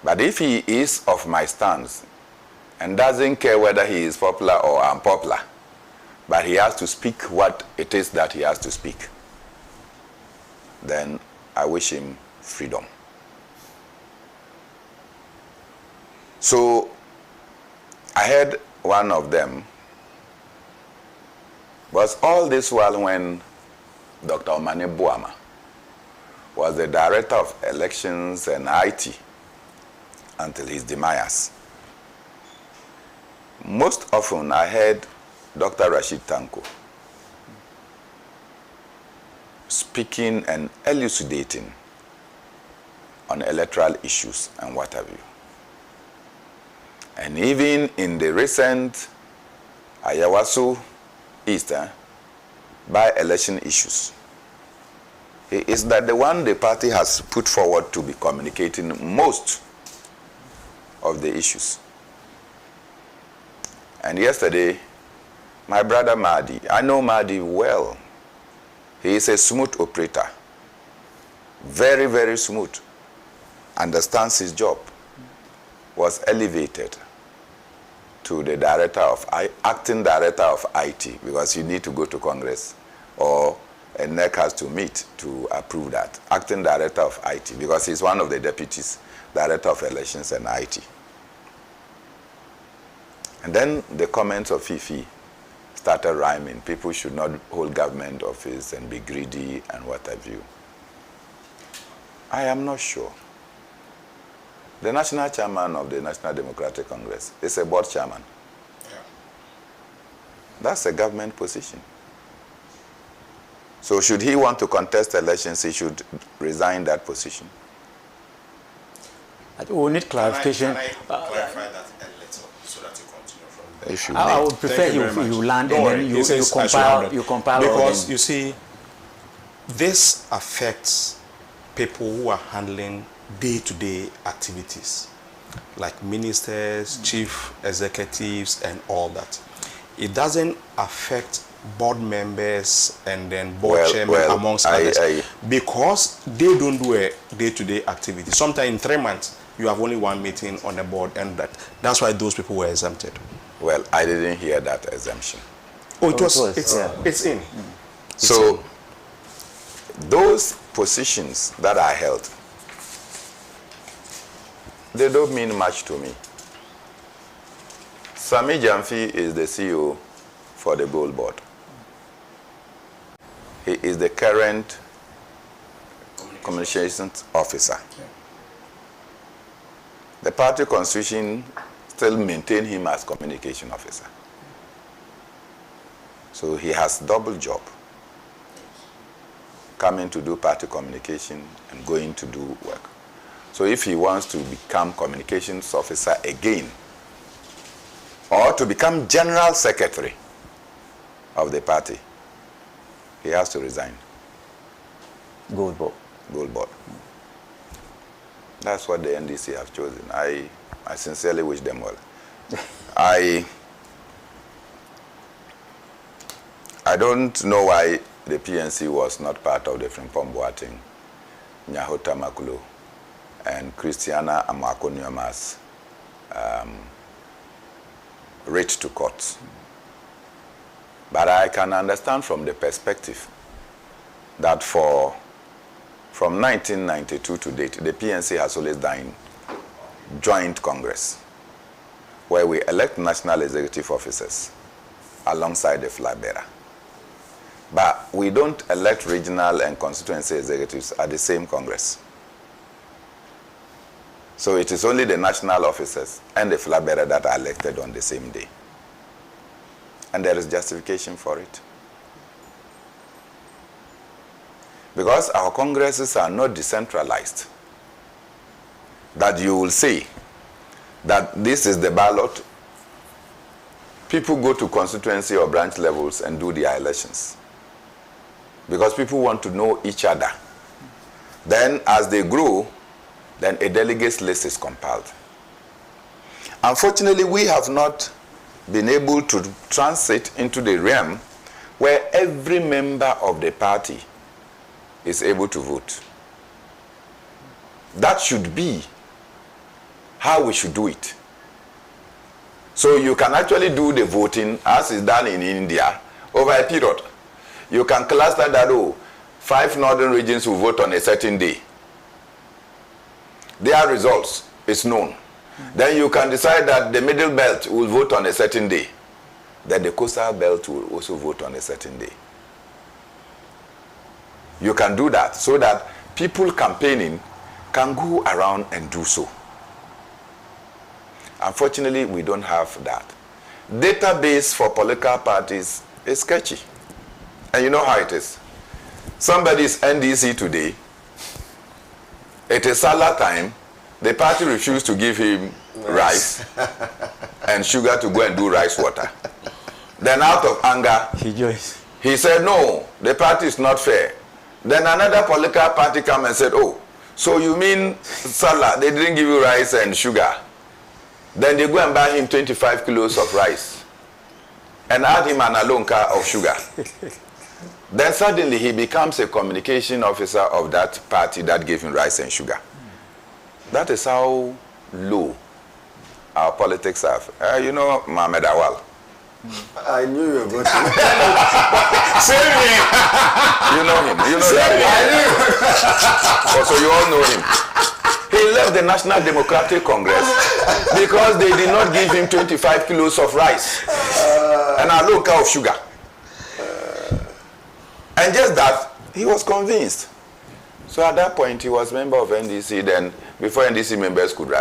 But if he is of my stance and doesn't care whether he is popular or unpopular, but he has to speak what it is that he has to speak, then I wish him freedom. So I heard one of them was all this while when Dr. Omane Boama was the director of elections and IT until his demise. Most often I heard Dr. Rashid Tanko speaking and elucidating on electoral issues and what have you. And even in the recent Ayawaso Eastern by-election issues, is that the one the party has put forward to be communicating most of the issues. And yesterday, my brother Mahdi, I know Mahdi well. He is a smooth operator. Very, very smooth. Understands his job. Was elevated to the acting director of IT, because you need to go to Congress or a NEC has to meet to approve that. Acting director of IT, because he's one of the deputies, director of elections and IT. And then the comments of Fifi started rhyming. People should not hold government office and be greedy and what have you. I am not sure. The national chairman of the National Democratic Congress is a board chairman. Yeah. That's a government position. So should he want to contest elections, he should resign that position. We need clarification. Can I clarify that a little so that you continue from there? If you I would prefer you land and then you compile. Because you see, this affects people who are handling day-to-day activities, like ministers, chief executives, and all that. It doesn't affect board members and then board chairmen amongst others, because they don't do a day-to-day activity. Sometimes in 3 months, you have only one meeting on the board, and that's why those people were exempted. Well, I didn't hear that exemption. Oh, it's in. So those positions that I held, they don't mean much to me. Sami Jamfi is the CEO for the Gold Board. He is the current communications officer. Yeah. The party constitution still maintains him as communication officer. So he has double job. Coming to do party communication and going to do work. So if he wants to become communications officer again, or to become general secretary of the party, he has to resign. Gold Board. Gold Board. That's what the NDC have chosen. I sincerely wish them well. I don't know why the PNC was not part of the Frimpong Boateng, Nyahota Makulo, and Christiana Amakonyama's writ to court. But I can understand from the perspective that from 1992 to date, the PNC has always done joint Congress, where we elect national executive officers alongside the flag bearer. But we don't elect regional and constituency executives at the same Congress. So it is only the national officers and the flag bearer that are elected on the same day. And there is justification for it. Because our congresses are not decentralized. That you will say that this is the ballot. People go to constituency or branch levels and do their elections. Because people want to know each other. Then as they grow, then a delegates list is compiled. Unfortunately, we have not been able to transit into the realm where every member of the party is able to vote. That should be how we should do it. So you can actually do the voting as is done in India over a period. You can cluster that, 5 northern regions will vote on a certain day. Their results is known. Then you can decide that the middle belt will vote on a certain day. Then the coastal belt will also vote on a certain day. You can do that so that people campaigning can go around and do so. Unfortunately, we don't have that. Database for political parties is sketchy. And you know how it is. Somebody is NDC today. It is Salah time. The party refused to give him rice and sugar to go and do rice water. Then out of anger, he said, no, the party is not fair. Then another political party came and said, oh, so you mean Salah, they didn't give you rice and sugar. Then they go and buy him 25 kilos of rice and add him an alonka of sugar. Then suddenly he becomes a communication officer of that party that gave him rice and sugar. That is how low our politics are. You know Mohamed Awal. I knew you were going to. Same here. You know him. You know that. Oh, so you all know him. He left the National Democratic Congress because they did not give him 25 kilos of rice and a low cup of sugar. And just that, he was convinced. So at that point, he was member of NDC. Then, before NDC members could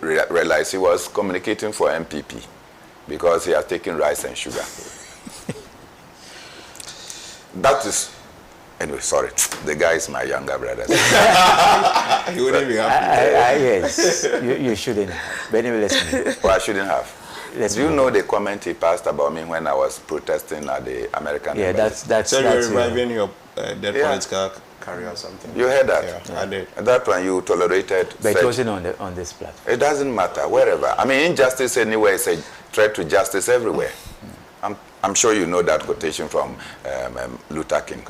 realize, he was communicating for MPP because he had taken rice and sugar. That is, anyway, sorry. The guy is my younger brother. You wouldn't be happy. Yes, you shouldn't. But anyway, let's move. Well, I shouldn't have. Do you know the comment he passed about me when I was protesting at the American Embassy? That's so you're reviving your dead political career or something. You heard that? Yeah, I did. At that one you tolerated. But it wasn't on this platform. It doesn't matter, wherever. I mean, injustice anywhere is a threat to justice everywhere. I'm sure you know that quotation from Luther King.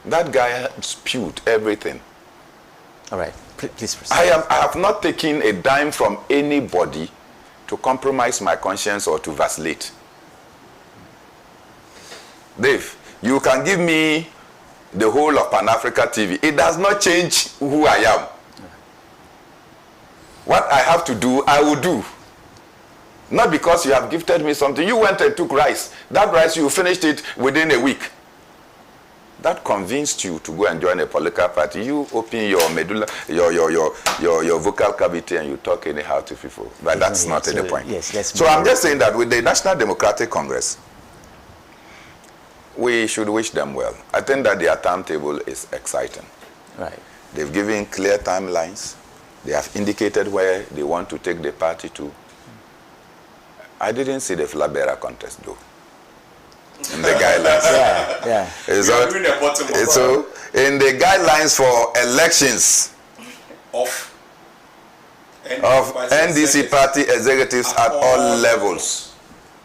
That guy spewed everything. All right, please proceed. I have not taken a dime from anybody to compromise my conscience or to vacillate. Dave, you can give me the whole of Pan-Africa TV. It does not change who I am. What I have to do, I will do. Not because you have gifted me something. You went and took rice. That rice, you finished it within a week. That convinced you to go and join a political party. You open your medulla, your vocal cavity, and you talk anyhow to people. But that's not the point. Yes, so I'm just saying that with the National Democratic Congress, we should wish them well. I think that their timetable is exciting. Right. They've given clear timelines. They have indicated where they want to take the party to. I didn't see the flag bearer contest though. In the guidelines. Yeah. So in the guidelines for elections of NDC party executives at all levels.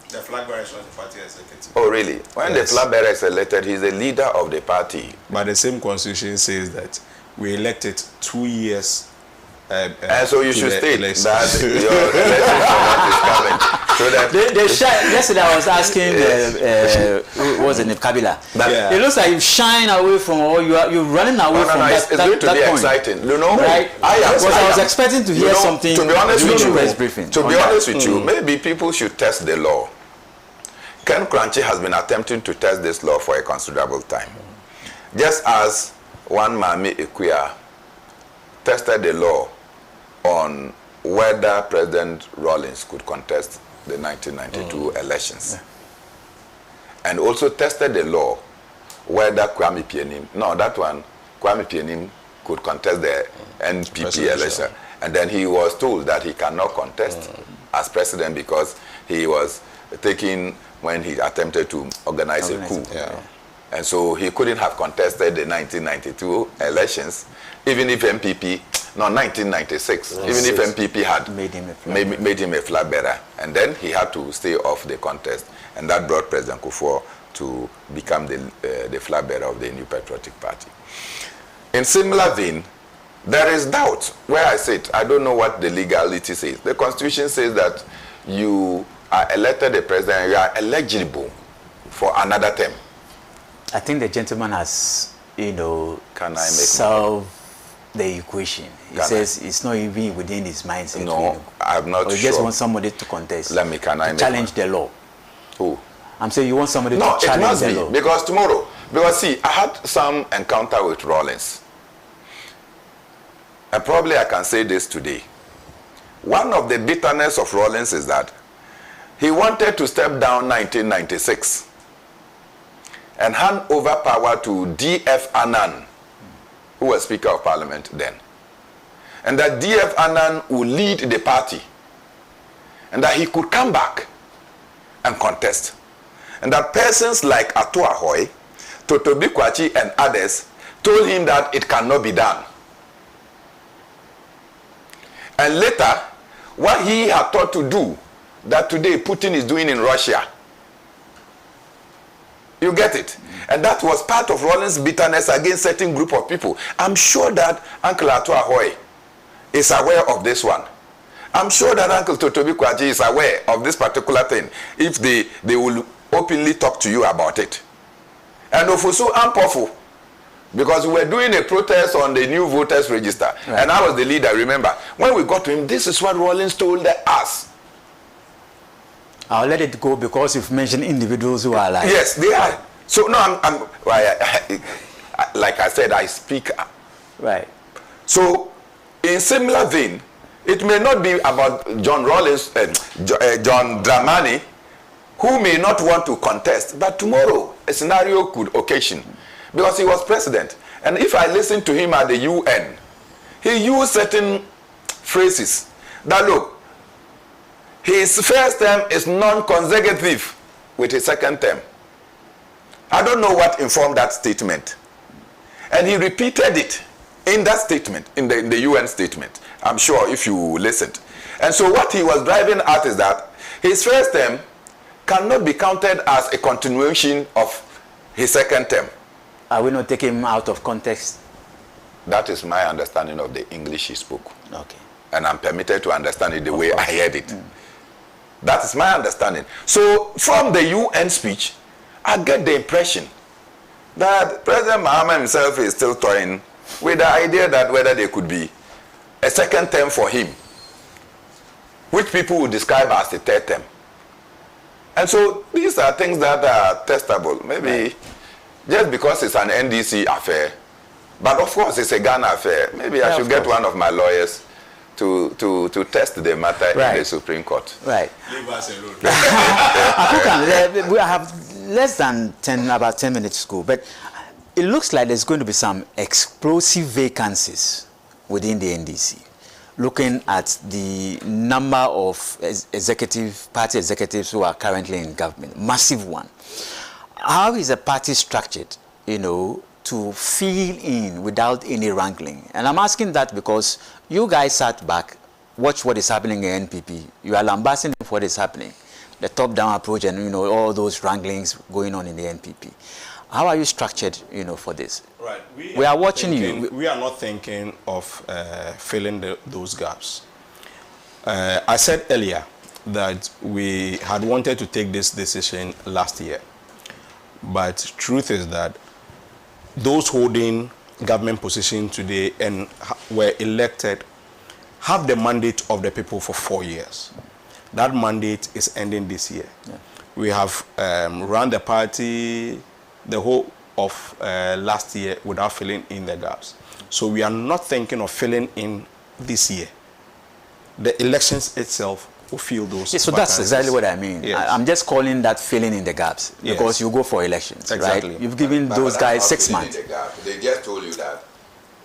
The flag bearer is not the party executive. Oh really? When the flag bearer is elected, he's the leader of the party. But the same constitution says that we elected 2 years. And so you should state that your election format is coming. So that yesterday I was asking, what was it, Kabila? It looks like you shine away from, or you're running away from that. It's going to be exciting. You know, right? I was expecting to hear something. To be honest with you, briefing. To be honest with you, maybe people should test the law. Ken Kranchi has been attempting to test this law for a considerable time. Just as one Mami Ikuya tested the law on whether President Rawlings could contest the 1992 elections. And also tested the law whether Kwame Pianim, Kwame Pianim could contest the NPP election. And then he was told that he cannot contest as president because he was taken when he attempted to organize a coup. And so he couldn't have contested the 1992 elections, even if MPP, no, 1996, even if MPP had made him a flag bearer. And then he had to stay off the contest. And that brought President Kufuor to become the flag bearer of the New Patriotic Party. In similar vein, there is doubt where I sit. I don't know what the legality says. The Constitution says that you are elected the president, you are eligible for another term. I think the gentleman has, solved the equation. He says it's not even within his mind. No, I'm not sure. Or you just want somebody to contest. To challenge the law. Who? I'm saying you want somebody to challenge the law. No, it must be. Because tomorrow, see, I had some encounter with Rawlings. And probably I can say this today. One of the bitterness of Rawlings is that he wanted to step down 1996 and hand over power to D.F. Annan, who was Speaker of Parliament then. And that D.F. Annan would lead the party. And that he could come back and contest. And that persons like ATTOH, Totobi Kwachi and others told him that it cannot be done. And later, what he had thought to do, that today Putin is doing in Russia. You get it? And that was part of Rawlings' bitterness against certain group of people. I'm sure that Uncle ATTOH is aware of this one. I'm sure that Uncle Totobi Kwaji is aware of this particular thing if they will openly talk to you about it. And Ofusu Ampofu, because we were doing a protest on the new voters register, and I was the leader, remember. When we got to him, this is what Rawlings told us. I'll let it go because you've mentioned individuals who are alive. Yes, they are. So, no, like I said, I speak. Right. So, in similar vein, it may not be about John Rawlings, John Dramani, who may not want to contest, but tomorrow a scenario could occasion, because he was president. And if I listen to him at the UN, he used certain phrases that, look, his first term is non-consecutive with his second term. I don't know what informed that statement. And he repeated it in that statement, in the UN statement. I'm sure if you listened. And so what he was driving at is that his first term cannot be counted as a continuation of his second term. Are we not taking him out of context? That is my understanding of the English he spoke. Okay. And I'm permitted to understand it the way I heard it. That is my understanding. So from the UN speech, I get the impression that President Mahama himself is still toying with the idea that whether there could be a second term for him, which people would describe as a third term. And so these are things that are testable. Maybe just because it's an NDC affair, but of course it's a Ghana affair. Maybe I should get one of my lawyers to test the matter in the Supreme Court. Right. Leave us alone. We have less than about 10 minutes to go, but it looks like there's going to be some explosive vacancies within the NDC. Looking at the number of party executives who are currently in government, massive one. How is a party structured, to fill in without any wrangling? And I'm asking that because you guys sat back, watch what is happening in NPP. You are lambasting for what is happening, the top-down approach, and all those wranglings going on in the NPP. How are you structured, for this? Right. We are watching you. We are not thinking of filling those gaps. I said earlier that we had wanted to take this decision last year. But truth is that those holding government position today and were elected have the mandate of the people for 4 years. That mandate is ending this year. Yeah. We have ran the party the whole of last year without filling in the gaps. So we are not thinking of filling in this year. The elections itself will fill those. Yeah, so that's exactly what I mean. Yes. I'm just calling that filling in the gaps because you go for elections, exactly. right? You've given those guys 6 months. They just told you that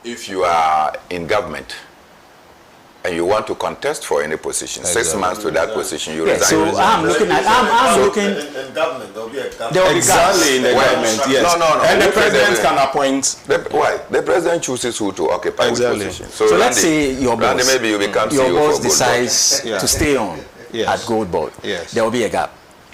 if you are in government and you want to contest for any position, 6 months to that position, you resign. So I'm looking at, I'm looking. In government, there'll be a gap. There will be Exactly, in the government, yes. No. And the president can appoint. Why? The president chooses who to occupy which position. So let's say your boss, Randy, maybe you become your CEO boss for decides Yeah. to stay on Yes. at Gold Board. Yes. There will be a gap.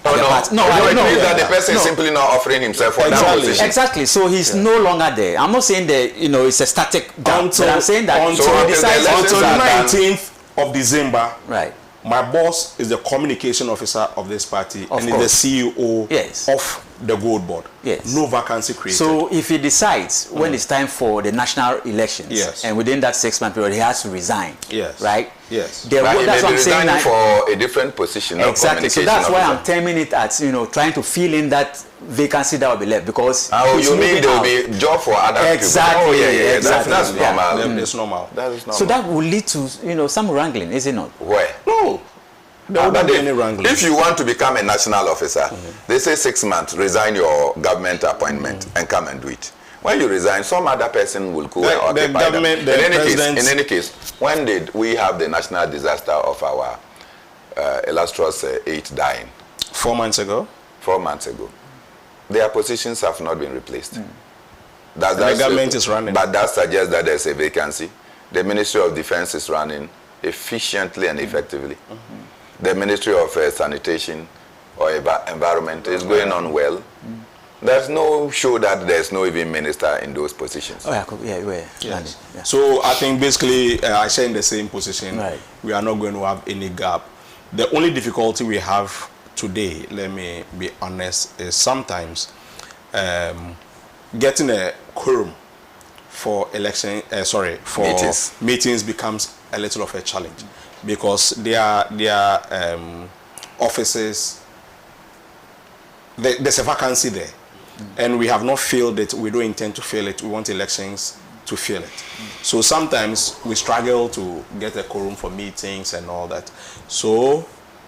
Oh, The no. party- No, it means that the person No. is simply not offering himself for that Exactly. position. Exactly. So he's no longer there. I'm not saying that it's a static gap. But I'm saying that until, So he until the decides elections until are done. 19th of December, right. my boss is the communication officer of this party Of and course. is the CEO Yes. of the Gold Board. Yes. No vacancy created. So if he decides when it's time for the national elections, Yes. and within that 6 month period he has to resign, Yes. right? Yes. There, But he that's may what be I'm saying. resigning for a different position. Not Exactly. So communication that's why I'm officer. terming it as trying to fill in that vacancy that will be left because Oh, he's you mean moving there will out. be job for other Exactly, people? Oh, yeah. exactly. That's Yeah. normal. It's normal. That is normal. So that will lead to some wrangling, is it not? Where? No. There But wouldn't be any wrangling. if you want to become a national officer, they say 6 months, resign your government appointment and come and do it. When you resign, some other person will go The- and the occupy them. government- the In any case, when did we have the national disaster of our illustrious 8 dying? 4 months ago. 4 months ago. Their positions have not been replaced. Does The government is running. But that suggests that there's a vacancy. The Ministry of Defense is running efficiently and effectively. The Ministry of Sanitation or Environment is going on well. There's no show that there's no even minister in those positions. Oh yeah, Yes. yeah. So I think basically I share in the same position. Right. We are not going to have any gap. The only difficulty we have today, let me be honest, is sometimes getting a quorum for election. For meetings becomes a little of a challenge because their offices. There's a vacancy there. And we have not filled it. We don't intend to fill it. We want elections to fill it. So sometimes we struggle to get a quorum for meetings and all that. So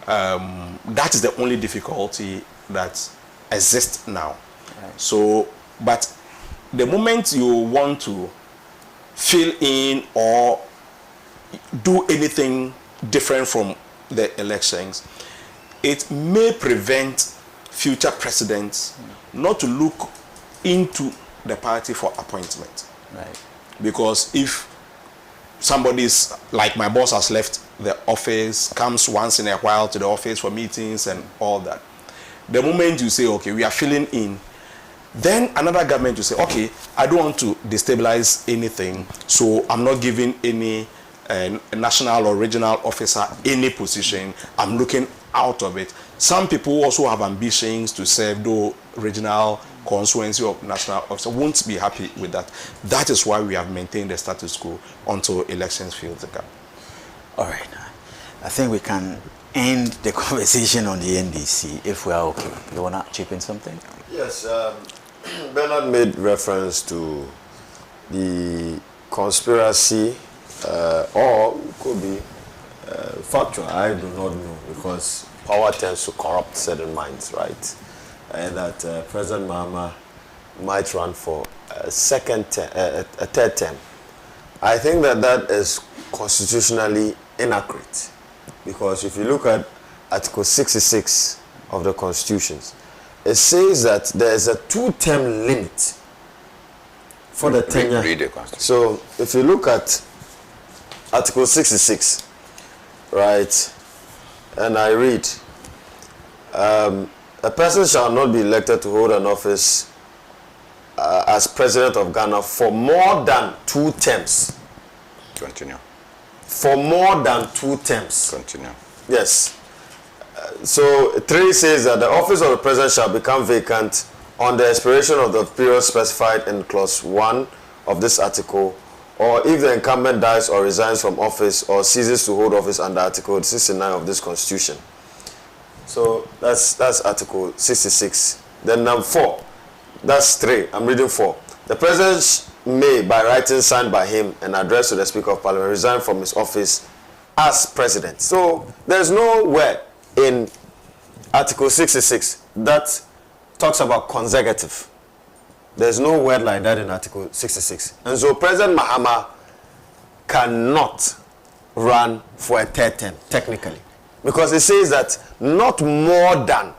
that is the only difficulty that exists now. Right. So, but the moment you want to fill in or do anything different from the elections, it may prevent future presidents not to look into the party for appointment. Right. Because if somebody's, like my boss has left the office, comes once in a while to the office for meetings and all that, the moment you say, okay, we are filling in, then another government will say, okay, I don't want to destabilize anything, so I'm not giving any national or regional officer any position. I'm looking out of it. Some people also have ambitions to serve the regional constituency of national officer, won't be happy with that. That is why we have maintained the status quo until elections fill the gap. All right. I think we can end the conversation on the NDC if we are okay. You want to chip in something? Yes, Bernard made reference to the conspiracy, or it could be factual. I do not know, because power tends to corrupt certain minds, right? And that President Mahama might run for a third term. I think that is constitutionally inaccurate, because if you look at Article 66 of the Constitution, it says that there is a 2-term limit for the tenure. Read the Constitution. So if you look at Article 66, right, and I read, a person shall not be elected to hold an office as President of Ghana for more than 2 terms. Continue. For more than 2 terms. Continue. Yes. So 3 says that the office of the President shall become vacant on the expiration of the period specified in Clause 1 of this article, or if the incumbent dies or resigns from office or ceases to hold office under Article 69 of this Constitution. So that's Article 66. Then number 4, that's 3. I'm reading 4. The President may, by writing signed by him and addressed to the Speaker of Parliament, resign from his office as President. So there's no word in Article 66 that talks about consecutive. There's no word like that in Article 66. And so President Mahama cannot run for a third term, technically. Because it says that not more than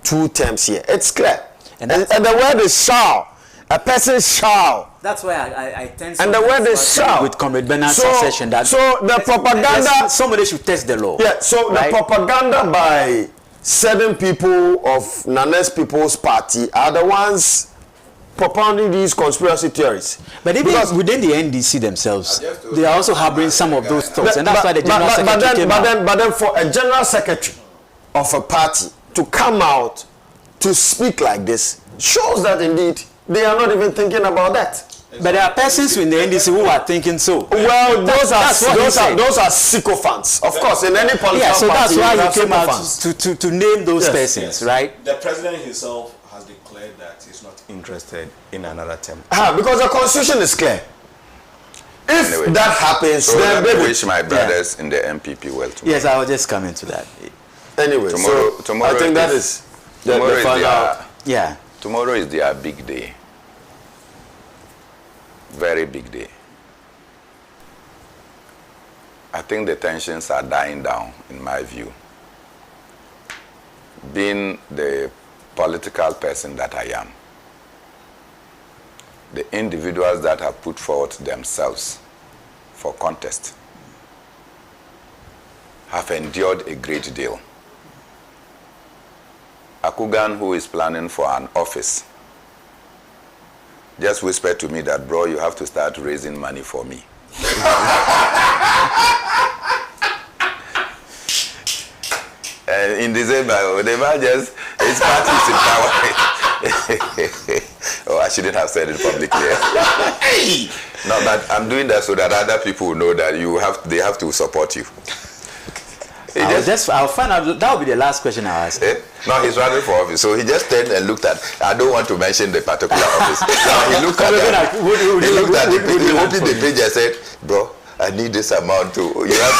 2 terms here. It's clear. And the word is shall. A person shall. That's why I tend and the word is shall. With Comrade Bernard's suggestion that so the propaganda, somebody should test the law. Yeah, so right? The propaganda by certain people of Nane's People's Party are the ones propounding these conspiracy theories. But even within the NDC themselves, they are also harboring some of those thoughts, and that's why the General Secretary came out. But then for a General Secretary of a party to come out to speak like this shows that indeed they are not even thinking about that. But there are persons in the NDC who are thinking so. Well, those are sycophants. Of course, in any political party, so that's why he came out to name those persons, right? The president himself has declared that he's not interested in another term. Because the constitution is clear. If anyway, that happens, so then I wish my brothers in the MPP well tomorrow. Yes, I will just come into that. Anyway, tomorrow I think that is the final. Yeah. Tomorrow is their big day. Very big day. I think the tensions are dying down, in my view. Being the political person that I am, the individuals that have put forward themselves for contest have endured a great deal. Akugan, who is planning for an office, just whispered to me that, bro, you have to start raising money for me. And in December, the man just, his party is in power. Oh, I shouldn't have said it publicly. No, but I'm doing that so that other people know that they have to support you. I'll find out. That will be the last question I'll ask. No, he's running for office. So he just turned and looked at, I don't want to mention the particular office. Now he looked at he opened the page and said, bro, I need this amount to, you have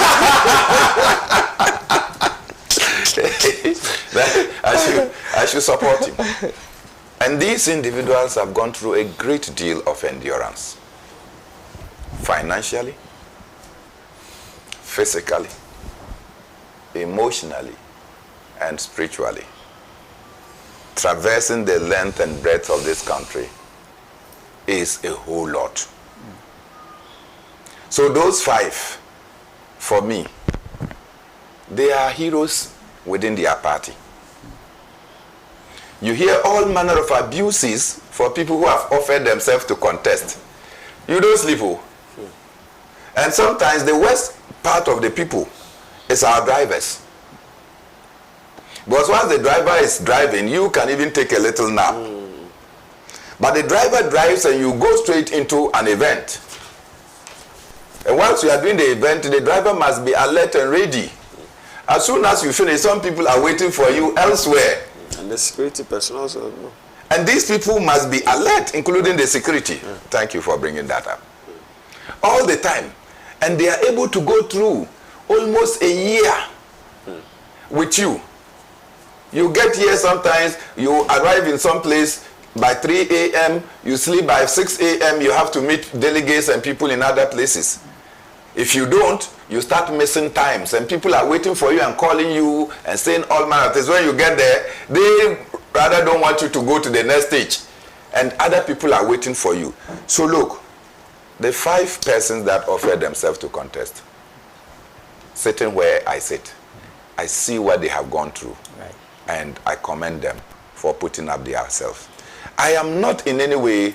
to. I should support him. And these individuals have gone through a great deal of endurance. Financially, physically, emotionally, and spiritually. Traversing the length and breadth of this country is a whole lot. So those 5, for me, they are heroes within their party. You hear all manner of abuses for people who have offered themselves to contest. You don't sleep. And sometimes the worst part of the people is our drivers. Because once the driver is driving, you can even take a little nap. But the driver drives and you go straight into an event. And once you are doing the event, the driver must be alert and ready. As soon as you finish, some people are waiting for you elsewhere. And the security personnel also. And these people must be alert, including the security. Thank you for bringing that up. All the time. And they are able to go through almost a year with you. You get here sometimes, you arrive in some place by 3 a.m., you sleep by 6 a.m., you have to meet delegates and people in other places. If you don't, you start missing times and people are waiting for you and calling you and saying all manner of things. When you get there, they rather don't want you to go to the next stage. And other people are waiting for you. So look, the 5 persons that offered themselves to contest, sitting where I sit, I see what they have gone through. Right. And I commend them for putting up themselves. I am not in any way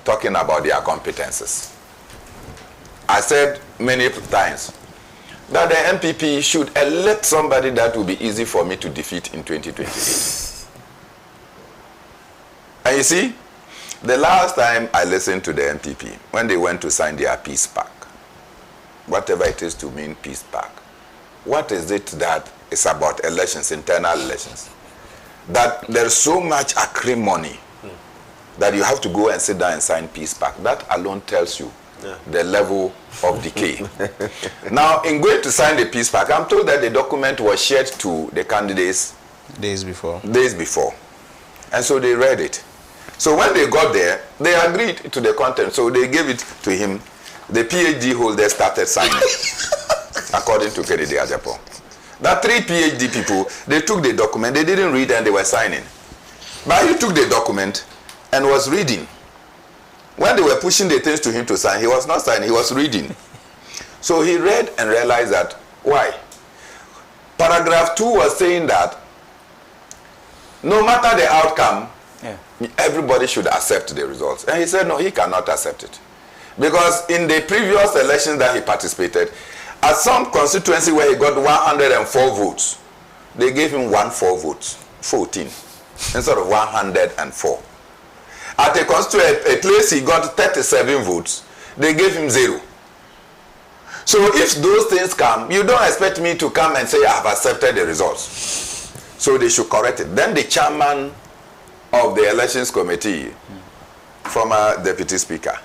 talking about their competences. I said many times that the MPP should elect somebody that will be easy for me to defeat in 2028. And you see, the last time I listened to the MPP, when they went to sign their peace pact, whatever it is to mean peace pact, what is it that is about elections, internal elections, that there's so much acrimony that you have to go and sit down and sign peace pact. That alone tells you the level of decay. Now, in going to sign the peace pact, I'm told that the document was shared to the candidates Days before. And so they read it. So when they got there, they agreed to the content. So they gave it to him. The PhD holders started signing, according to Kennedy Ajapo. That 3 PhD people, they took the document, they didn't read and they were signing. But he took the document and was reading. When they were pushing the things to him to sign, he was not signing, he was reading. So he read and realized that, why? Paragraph 2 was saying that no matter the outcome, everybody should accept the results. And he said, no, he cannot accept it. Because in the previous elections that he participated, at some constituency where he got 104 votes, they gave him 14 votes, 14, instead of 104. At a place he got 37 votes, they gave him 0. So if those things come, you don't expect me to come and say I have accepted the results. So they should correct it. Then the chairman of the elections committee, former deputy speaker,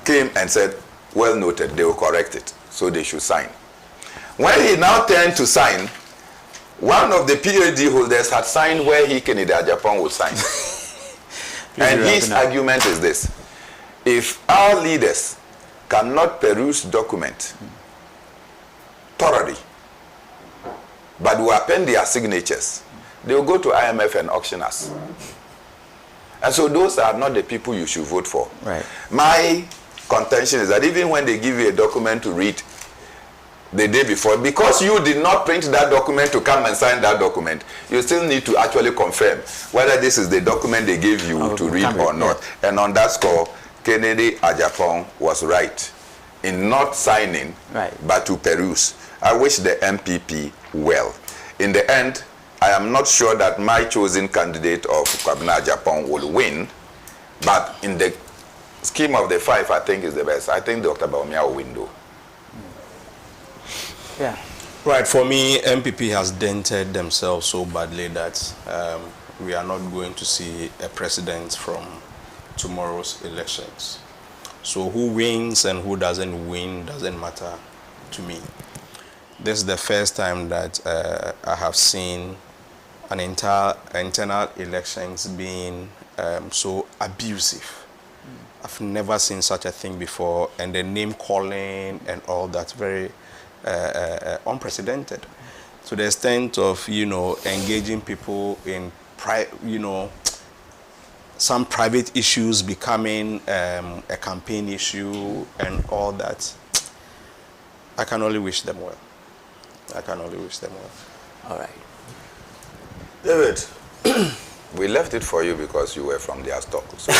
came and said, well noted, they will correct it. So they should sign. When he now turned to sign, one of the PhD holders had signed where he, Kennedy Ajapo, would sign. And his argument is this: if our leaders cannot peruse document thoroughly, but will append their signatures, they will go to IMF and auction us. And so those are not the people you should vote for. Right. My contention is that even when they give you a document to read the day before, because you did not print that document to come and sign that document, you still need to actually confirm whether this is the document they gave you to read or not. Yeah. And on that score, Kennedy Ajapo was right in not signing, but to peruse. I wish the MPP well. In the end, I am not sure that my chosen candidate of Kwabena Ajapo will win, but in the scheme of the 5, I think is the best. I think Dr. Bawumia will win though. Yeah. Right, for me, MPP has dented themselves so badly that we are not going to see a president from tomorrow's elections. So who wins and who doesn't win doesn't matter to me. This is the first time that I have seen an internal elections being so abusive. I've never seen such a thing before, and the name calling and all that, very unprecedented, to the extent of, you know, engaging people in some private issues becoming a campaign issue and all that. I can only wish them well. I can only wish them well. All right. David, we left it for you because you were from their stock. So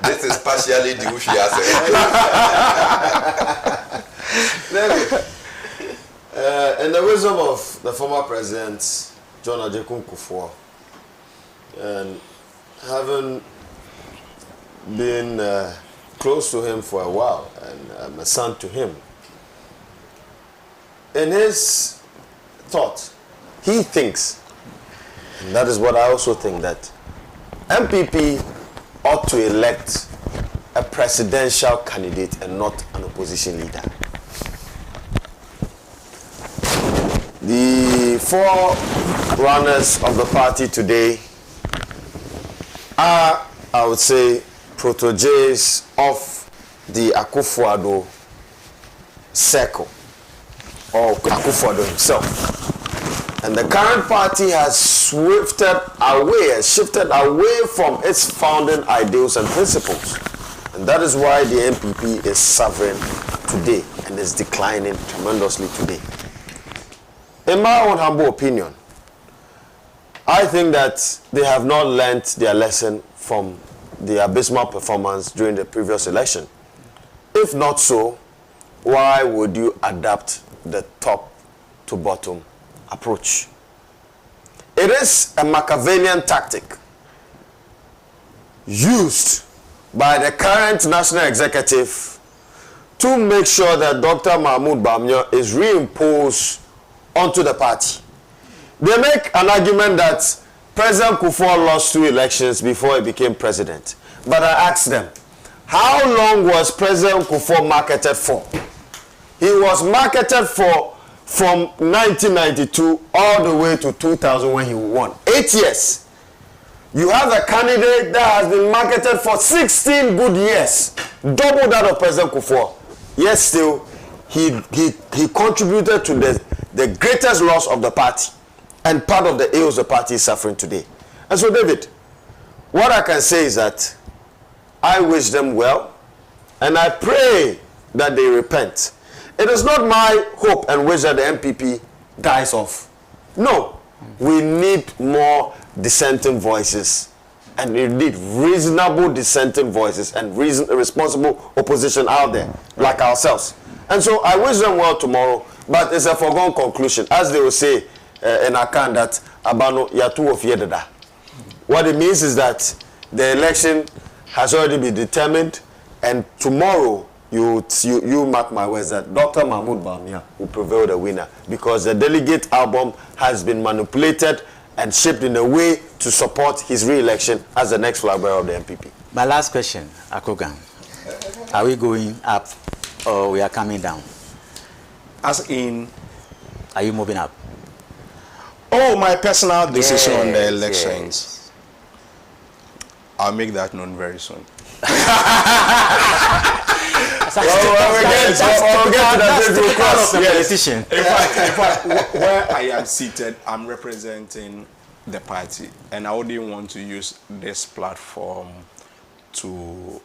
this is partially due to David, in the wisdom of the former president, John Ajekun Kufuor, and having been close to him for a while and I'm a son to him, in his thought, he thinks, and that is what I also think, that MPP ought to elect a presidential candidate and not an opposition leader. The 4 runners of the party today are, I would say, proteges of the Akufo-Addo circle, or Akufo-Addo himself. And the current party has shifted away from its founding ideals and principles. And that is why the MPP is suffering today and is declining tremendously today. In my own humble opinion, I think that they have not learnt their lesson from the abysmal performance during the previous election. If not so, why would you adapt the top to bottom approach? It is a Machiavellian tactic used by the current national executive to make sure that Dr. Mahmoud Bawumia is reimposed onto the party. They make an argument that President Kufuor lost 2 elections before he became president. But I asked them, how long was President Kufuor marketed for? He was marketed for from 1992 all the way to 2000 when he won. 8 years. You have a candidate that has been marketed for 16 good years, double that of President Kufuor. Yet still, he contributed to the greatest loss of the party, and part of the ills the party is suffering today. And so, David, what I can say is that I wish them well, and I pray that they repent. It is not my hope and wish that the MPP dies off. No, we need more dissenting voices, and we need reasonable dissenting voices and responsible opposition out there, like ourselves. And so I wish them well tomorrow, but it's a foregone conclusion, as they will say in Akan, that Abano Yatu of Yedada. What it means is that the election has already been determined, and tomorrow you mark my words that Dr. Mahmoud Bawumia will prevail the winner, because the delegate album has been manipulated and shaped in a way to support his re-election as the next flag bearer of the MPP. My last question, Akogan. Are we going up or we are coming down? As in? Are you moving up? Oh, my personal decision on the Yes, elections. yes. I'll make that known very soon. Politician. In fact, where I am seated, I'm representing the party, and I wouldn't want to use this platform to,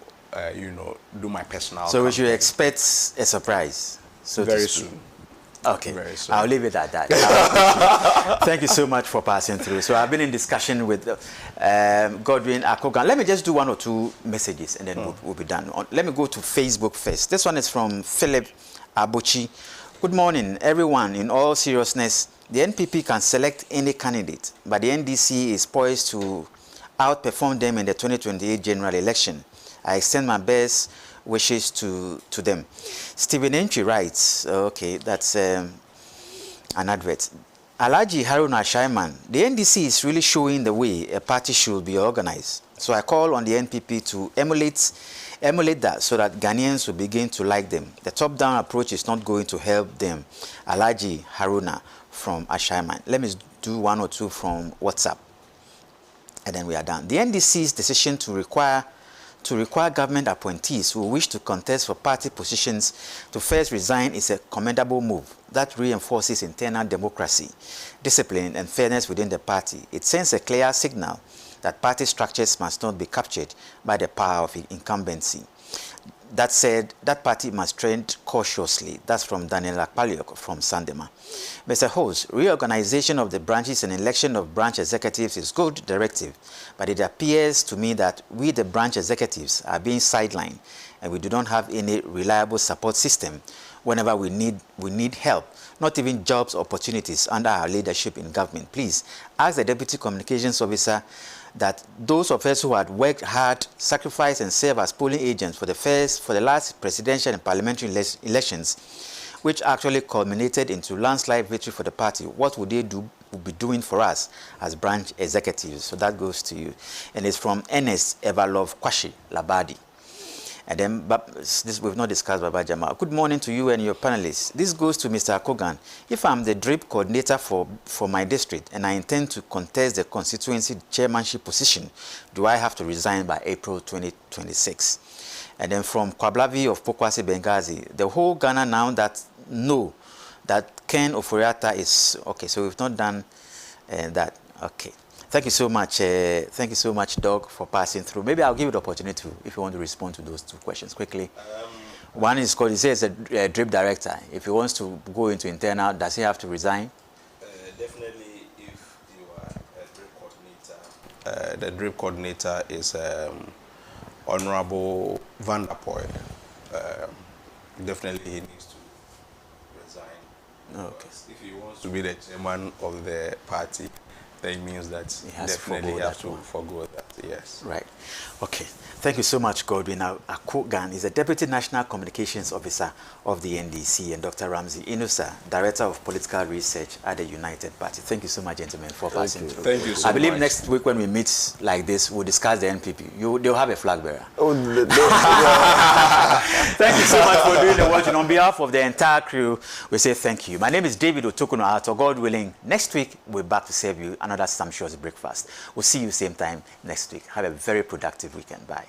do my personal. So we should expect a surprise. So very soon. Okay, very soon. I'll leave it at that. Thank you so much for passing through. So I've been in discussion with Godwin Akogan. Let me just do 1 or 2 messages, and then we'll be done. Let me go to Facebook first. This one is from Philip Abuchi. Good morning, everyone. In all seriousness, the NPP can select any candidate, but the NDC is poised to outperform them in the 2028 general election. I extend my best wishes to them. Stephen Entry writes, okay, that's an advert. Alhaji Haruna Shaiman, the NDC is really showing the way a party should be organized. So I call on the NPP to emulate that, so that Ghanaians will begin to like them. The top-down approach is not going to help them. Alhaji Haruna from Ashaiman. Let me do 1 or 2 from WhatsApp, and then we are done. The NDC's decision to require government appointees who wish to contest for party positions to first resign is a commendable move that reinforces internal democracy, discipline, and fairness within the party. It sends a clear signal that party structures must not be captured by the power of incumbency. That said, that party must tread cautiously. That's from Daniel Akpaliok from Sandema. Mr. Host, reorganization of the branches and election of branch executives is good directive, but it appears to me that we, the branch executives, are being sidelined, and we do not have any reliable support system whenever we need help, not even jobs opportunities under our leadership in government. Please ask the Deputy Communications Officer that those of us who had worked hard, sacrificed, and served as polling agents for the last presidential and parliamentary elections, which actually culminated into landslide victory for the party, what would they be doing for us as branch executives? So that goes to you. And it's from Ernest Everlove Kwashi Labadi. And then, this we've not discussed, Baba Jamal. Good morning to you and your panelists. This goes to Mr. Akogan. If I'm the DRIP coordinator for my district and I intend to contest the constituency chairmanship position, do I have to resign by April 2026? And then from Kwablavi of Pokwasi Benghazi, the whole Ghana now that Ken Oforiatta is okay. So we've not done that. Okay. Thank you so much. Thank you so much, Doug, for passing through. Maybe I'll give you the opportunity to, if you want to respond to those 2 questions quickly. One is called, he says, a DRIP director. If he wants to go into internal, does he have to resign? Definitely, if you are a DRIP coordinator. The DRIP coordinator is Honorable Van der Poel. Definitely, he needs to resign. Okay. If he wants to be the chairman of the party, then it means that has to definitely forgo you have that to one. forgo that. Yes. Right. Okay. Thank you so much, Godwin Akogan is the Deputy National Communications Officer of the NDC, and Dr. Ramsey Inusa, Director of Political Research at the United Party. Thank you so much, gentlemen, for passing through. Thank you so I believe much. next week when we meet like this, we'll discuss the NPP. They'll have a flag bearer. Oh, Thank you so much for doing the watching. On behalf of the entire crew, we say thank you. My name is David OTOKUNOR. ATTOH, God willing, next week we're back to serve you another sumptuous breakfast. We'll see you same time next week. Have a very productive weekend. Bye.